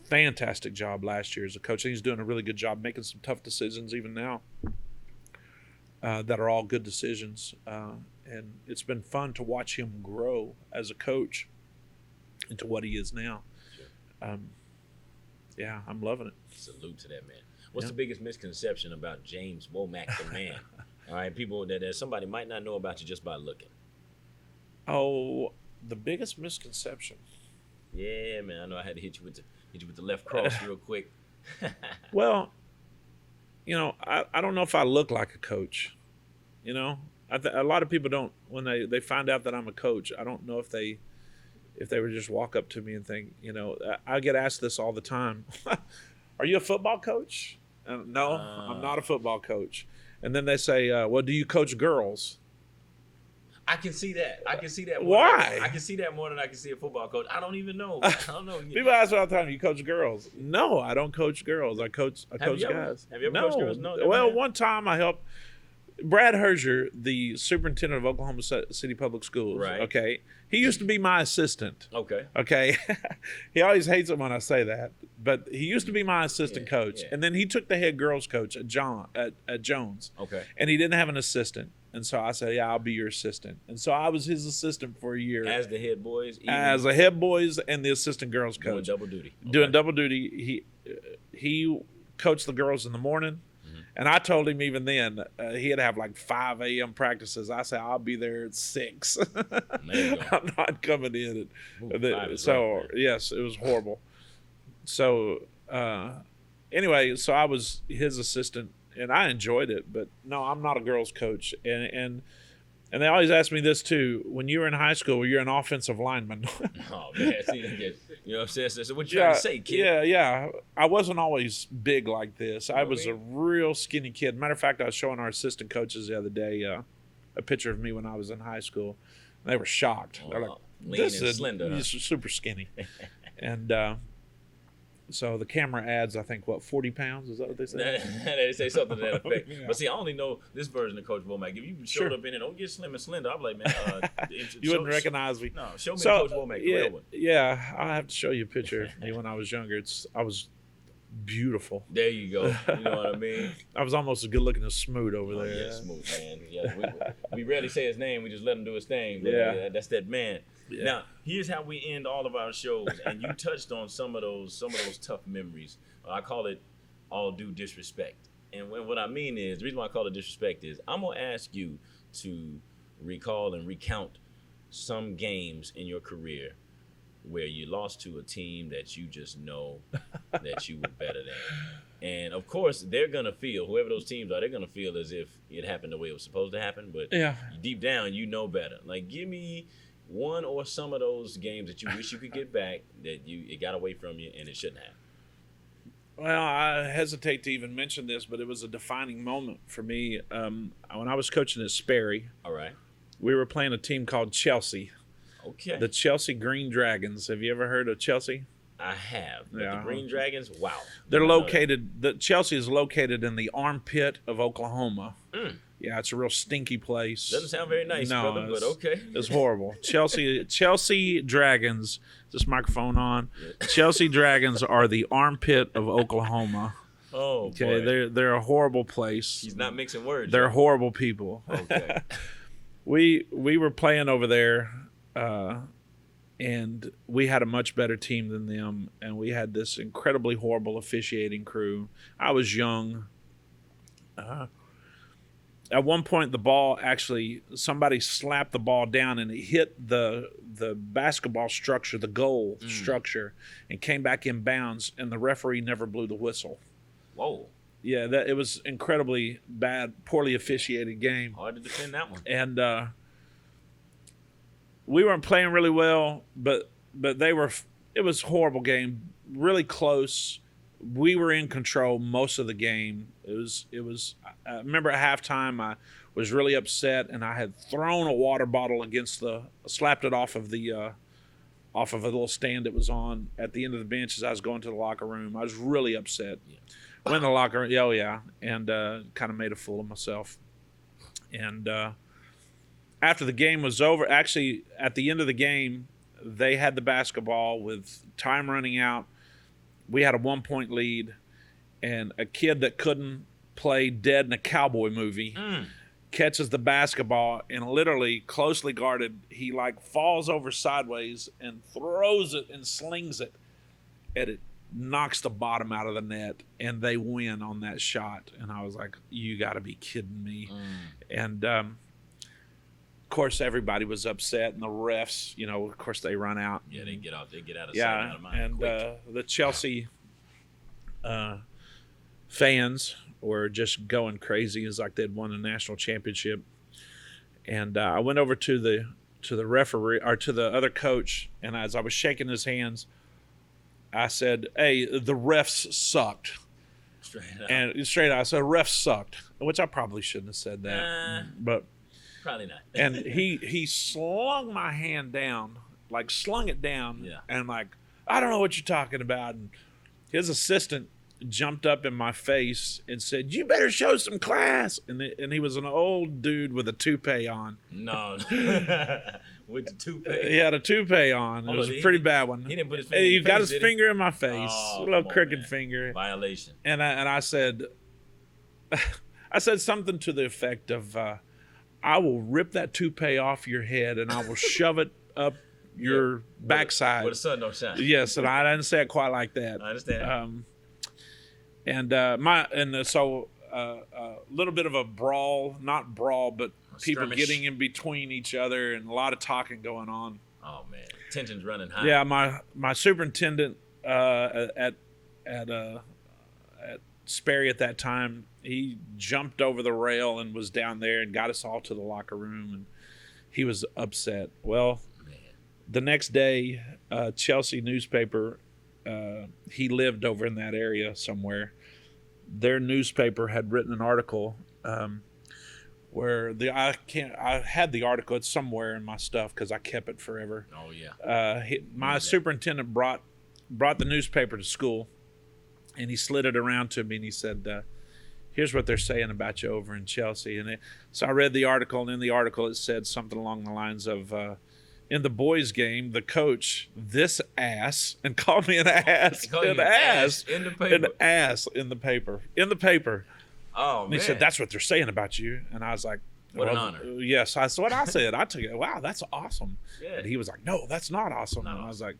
fantastic job last year as a coach. And he's doing a really good job making some tough decisions even now that are all good decisions. And it's been fun to watch him grow as a coach into what he is now. Sure. Yeah, I'm loving it. Salute to that man. What's the biggest misconception about James Womack, the man? All right, people that somebody might not know about you just by looking. Oh, the biggest misconception. Yeah, man. I know I had to hit you with the left cross real quick. Well, I don't know if I look like a coach. A lot of people don't, when they find out that I'm a coach, I don't know if they would just walk up to me and think, I get asked this all the time. Are you a football coach? No, I'm not a football coach. And then they say, well, do you coach girls? I can see that. Why? I can see that more than I can see a football coach. I don't even know. I don't know. People ask me all the time, you coach girls? No, I don't coach girls. I coach guys. Have you ever coached girls? No. Well, one time I helped Brad Herzier, the superintendent of Oklahoma City Public Schools. Right. Okay. He used to be my assistant. Okay. He always hates it when I say that, but he used to be my assistant coach, and then he took the head girls coach at Jones. Okay. And he didn't have an assistant, and so I said, "Yeah, I'll be your assistant." And so I was his assistant for a year as the head boys, as a head boys and the assistant girls coach, doing double duty. Doing double duty. He coached the girls in the morning. And I told him even then he'd have like 5 a.m. practices. I said, I'll be there at 6. I'm not coming in. Yes, it was horrible. So anyway, so I was his assistant, and I enjoyed it. But no, I'm not a girls coach. And they always ask me this too. When you were in high school, you're an offensive lineman. Oh man, you know what I'm saying? So what you trying to say, kid? Yeah. I wasn't always big like this. I was a real skinny kid. Matter of fact, I was showing our assistant coaches the other day a picture of me when I was in high school. They were shocked. They're like, lean and slender. He's super skinny. And so the camera adds, I think, 40 pounds? Is that what they say? They say something to that effect. Yeah. But see, I only know this version of Coach Womack. If you showed up in it, don't get slim and slender. I'm like, man. You wouldn't recognize me. No, show me Coach Womack, the real one. Yeah, I'll have to show you a picture of me when I was younger. I was beautiful. There you go. You know what I mean? I was almost as good looking as Smoot over there. Yeah, Smoot, man. Yeah, we rarely say his name. We just let him do his thing. But that's that man. Yeah. Now, here's how we end all of our shows, and you touched on some of those tough memories. I call it all due disrespect. And what I mean is, the reason why I call it disrespect is I'm going to ask you to recall and recount some games in your career where you lost to a team that you just know that you were better than. And, of course, they're going to feel, whoever those teams are, they're going to feel as if it happened the way it was supposed to happen. But deep down, you know better. Like, give me one or some of those games that you wish you could get back that it got away from you and it shouldn't have. Well, I hesitate to even mention this, but it was a defining moment for me. When I was coaching at Sperry, all right, we were playing a team called Chelsea. Okay. The Chelsea Green Dragons. Have you ever heard of Chelsea? I have. Yeah. The Green Dragons, wow. Chelsea is located in the armpit of Oklahoma. Yeah, it's a real stinky place. Doesn't sound very nice, brother, but okay. It's horrible. Chelsea Dragons. Is this microphone on? Yeah. Chelsea Dragons are the armpit of Oklahoma. Oh, okay. Boy. They're a horrible place. He's not mixing words. They're horrible people. Okay. We were playing over there, and we had a much better team than them, and we had this incredibly horrible officiating crew. I was young. At one point, the ball somebody slapped the ball down and it hit the basketball structure, the goal structure, and came back in bounds, and the referee never blew the whistle. Whoa. Yeah, that it was incredibly bad, poorly officiated game. Hard to defend that one. And we weren't playing really well, but they were. It was a horrible game, really close. We were in control most of the game. It was. I remember at halftime, I was really upset, and I had thrown a water bottle slapped it off of a little stand that was on at the end of the bench as I was going to the locker room. I was really upset. Yeah. Went in the locker room, and kind of made a fool of myself. And after the game was over, actually at the end of the game, they had the basketball with time running out. We had a 1-point lead, and a kid that couldn't play dead in a cowboy movie catches the basketball and literally closely guarded. He falls over sideways and throws it and slings it, and it knocks the bottom out of the net, and they win on that shot. And I was like, you got to be kidding me. And of course everybody was upset, and the refs, of course they run out. Yeah, they get out of sight, out of mind. And the Chelsea fans were just going crazy. It's like they'd won a national championship. And I went over to the referee, or to the other coach, and as I was shaking his hands, I said, hey, the refs sucked. Straight out. I said, refs sucked, which I probably shouldn't have said that. But probably not. And he slung my hand down, slung it down, and I don't know what you're talking about. And his assistant jumped up in my face and said, you better show some class. And he was an old dude with a toupee on. No. With the toupee? He had a toupee on. It was a pretty bad one. He didn't put his finger He in got his finger in my face. Oh, a little crooked finger. Violation. And I said, something to the effect of, I will rip that toupee off your head and I will shove it up your backside. Where the sun don't shine. Yes, and I didn't say it quite like that. I understand. So a little bit of a brawl, not brawl, but people skirmish. getting in between each other and a lot of talking going on. Oh man, tension's running high. Yeah, my superintendent at Sperry at that time, he jumped over the rail and was down there and got us all to the locker room, and he was upset. Well, the next day, Chelsea newspaper, he lived over in that area somewhere. Their newspaper had written an article where I had the article. It's somewhere in my stuff because I kept it forever. Oh yeah. My superintendent brought the newspaper to school, and he slid it around to me, and he said, here's what they're saying about you over in Chelsea. So I read the article, and in the article it said something along the lines of, in the boys' game, the coach, this ass, and called me an ass. An ass in the paper. An ass in the paper. In the paper. Oh, and he said, that's what they're saying about you. And I was like, what an honor. Yes, that's what I said. I took it, wow, that's awesome. Yeah. And he was like, no, that's not awesome. And I was like,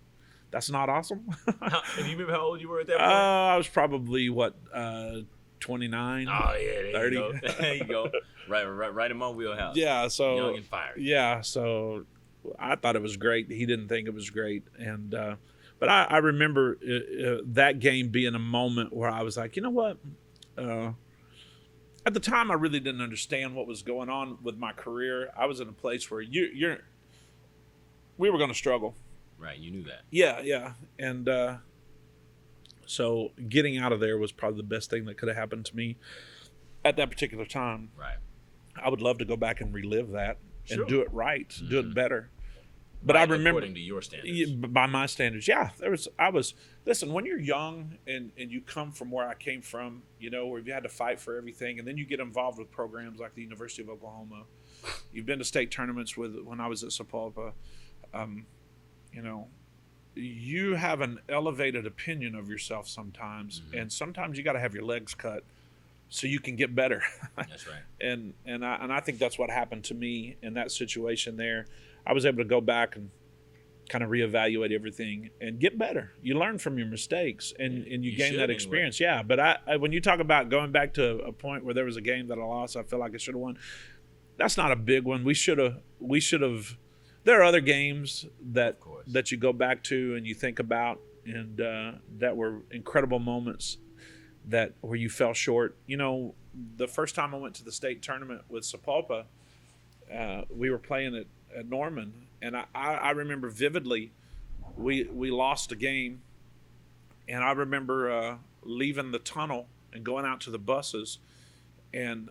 that's not awesome? And you remember how old you were at that point? I was probably, 29, oh, yeah, 30. You go. There you go. Right in my wheelhouse. Yeah, so. Young and fiery. Yeah, so I thought it was great. He didn't think it was great. And but I remember that game being a moment where I was like, you know what? At the time, I really didn't understand what was going on with my career. I was in a place where we were going to struggle. Right, you knew that. Yeah. And so getting out of there was probably the best thing that could have happened to me at that particular time. Right. I would love to go back and relive that and do it right, do it better. But I remember, according to your standards. By my standards, yeah. Listen, when you're young and you come from where I came from, where you had to fight for everything, and then you get involved with programs like the University of Oklahoma. You've been to state tournaments when I was at Sapulpa. You have an elevated opinion of yourself sometimes, and sometimes you got to have your legs cut so you can get better. That's right. And I think that's what happened to me in that situation there. I was able to go back and kind of reevaluate everything and get better. You learn from your mistakes and you gain that experience. Anyway. Yeah, but I when you talk about going back to a point where there was a game that I lost, I feel like I should have won. That's not a big one. We should have. There are other games that you go back to and you think about, and that were incredible moments that where you fell short. You know, the first time I went to the state tournament with Sapulpa, we were playing at Norman, and I remember vividly we lost a game, and I remember leaving the tunnel and going out to the buses, and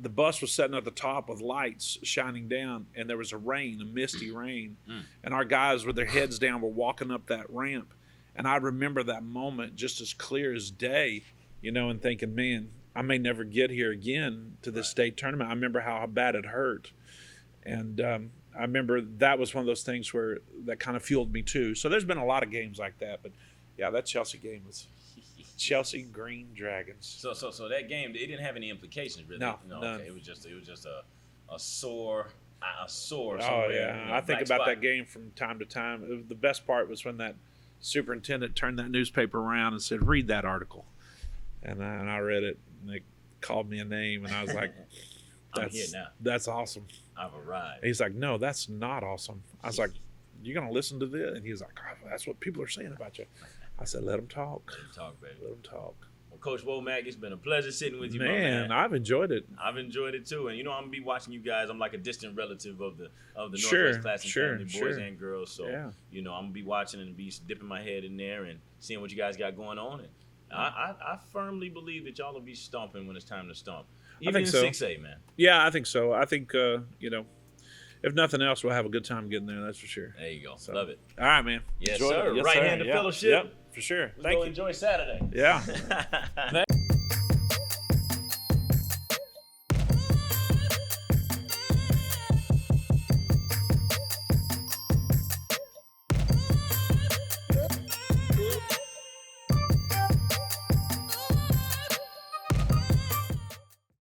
the bus was sitting at the top with lights shining down, and there was a misty rain, and our guys with their heads down were walking up that ramp, and I remember that moment just as clear as day, you know, and thinking, man, I may never get here again to this state tournament. I remember how bad it hurt, and I remember that was one of those things where that kind of fueled me too. So there's been a lot of games like that, but yeah, that Chelsea game was Chelsea Green Dragons. So that game, it didn't have any implications, really. No, okay. It was just a sore. Oh yeah, I think about that game from time to time. The best part was when that superintendent turned that newspaper around and said, "Read that article," and I read it, and they called me a name, and I was like, I'm here now. That's awesome. I've arrived. He's like, "No, that's not awesome." I was like, "You're gonna listen to this?" And he's like, "Oh, that's what people are saying about you." I said, "Let them talk. Let them talk, baby. Let them talk." Well, Coach Womack, it's been a pleasure sitting with you, man. I've enjoyed it. I've enjoyed it too, and you know I'm gonna be watching you guys. I'm like a distant relative of the Sure, Northwest Classen family, boys and girls. So yeah. you know I'm gonna be watching and be dipping my head in there and seeing what you guys got going on. And I firmly believe that y'all will be stomping when it's time to stomp. Even I think so. 6A, man. Yeah, I think so. I think you know, if nothing else, we'll have a good time getting there. That's for sure. There you go. So, love it. All right, man. Yes, Enjoy sir. Yes, Right-handed sir. fellowship. Yep, for sure. Let's go enjoy Saturday. Yeah.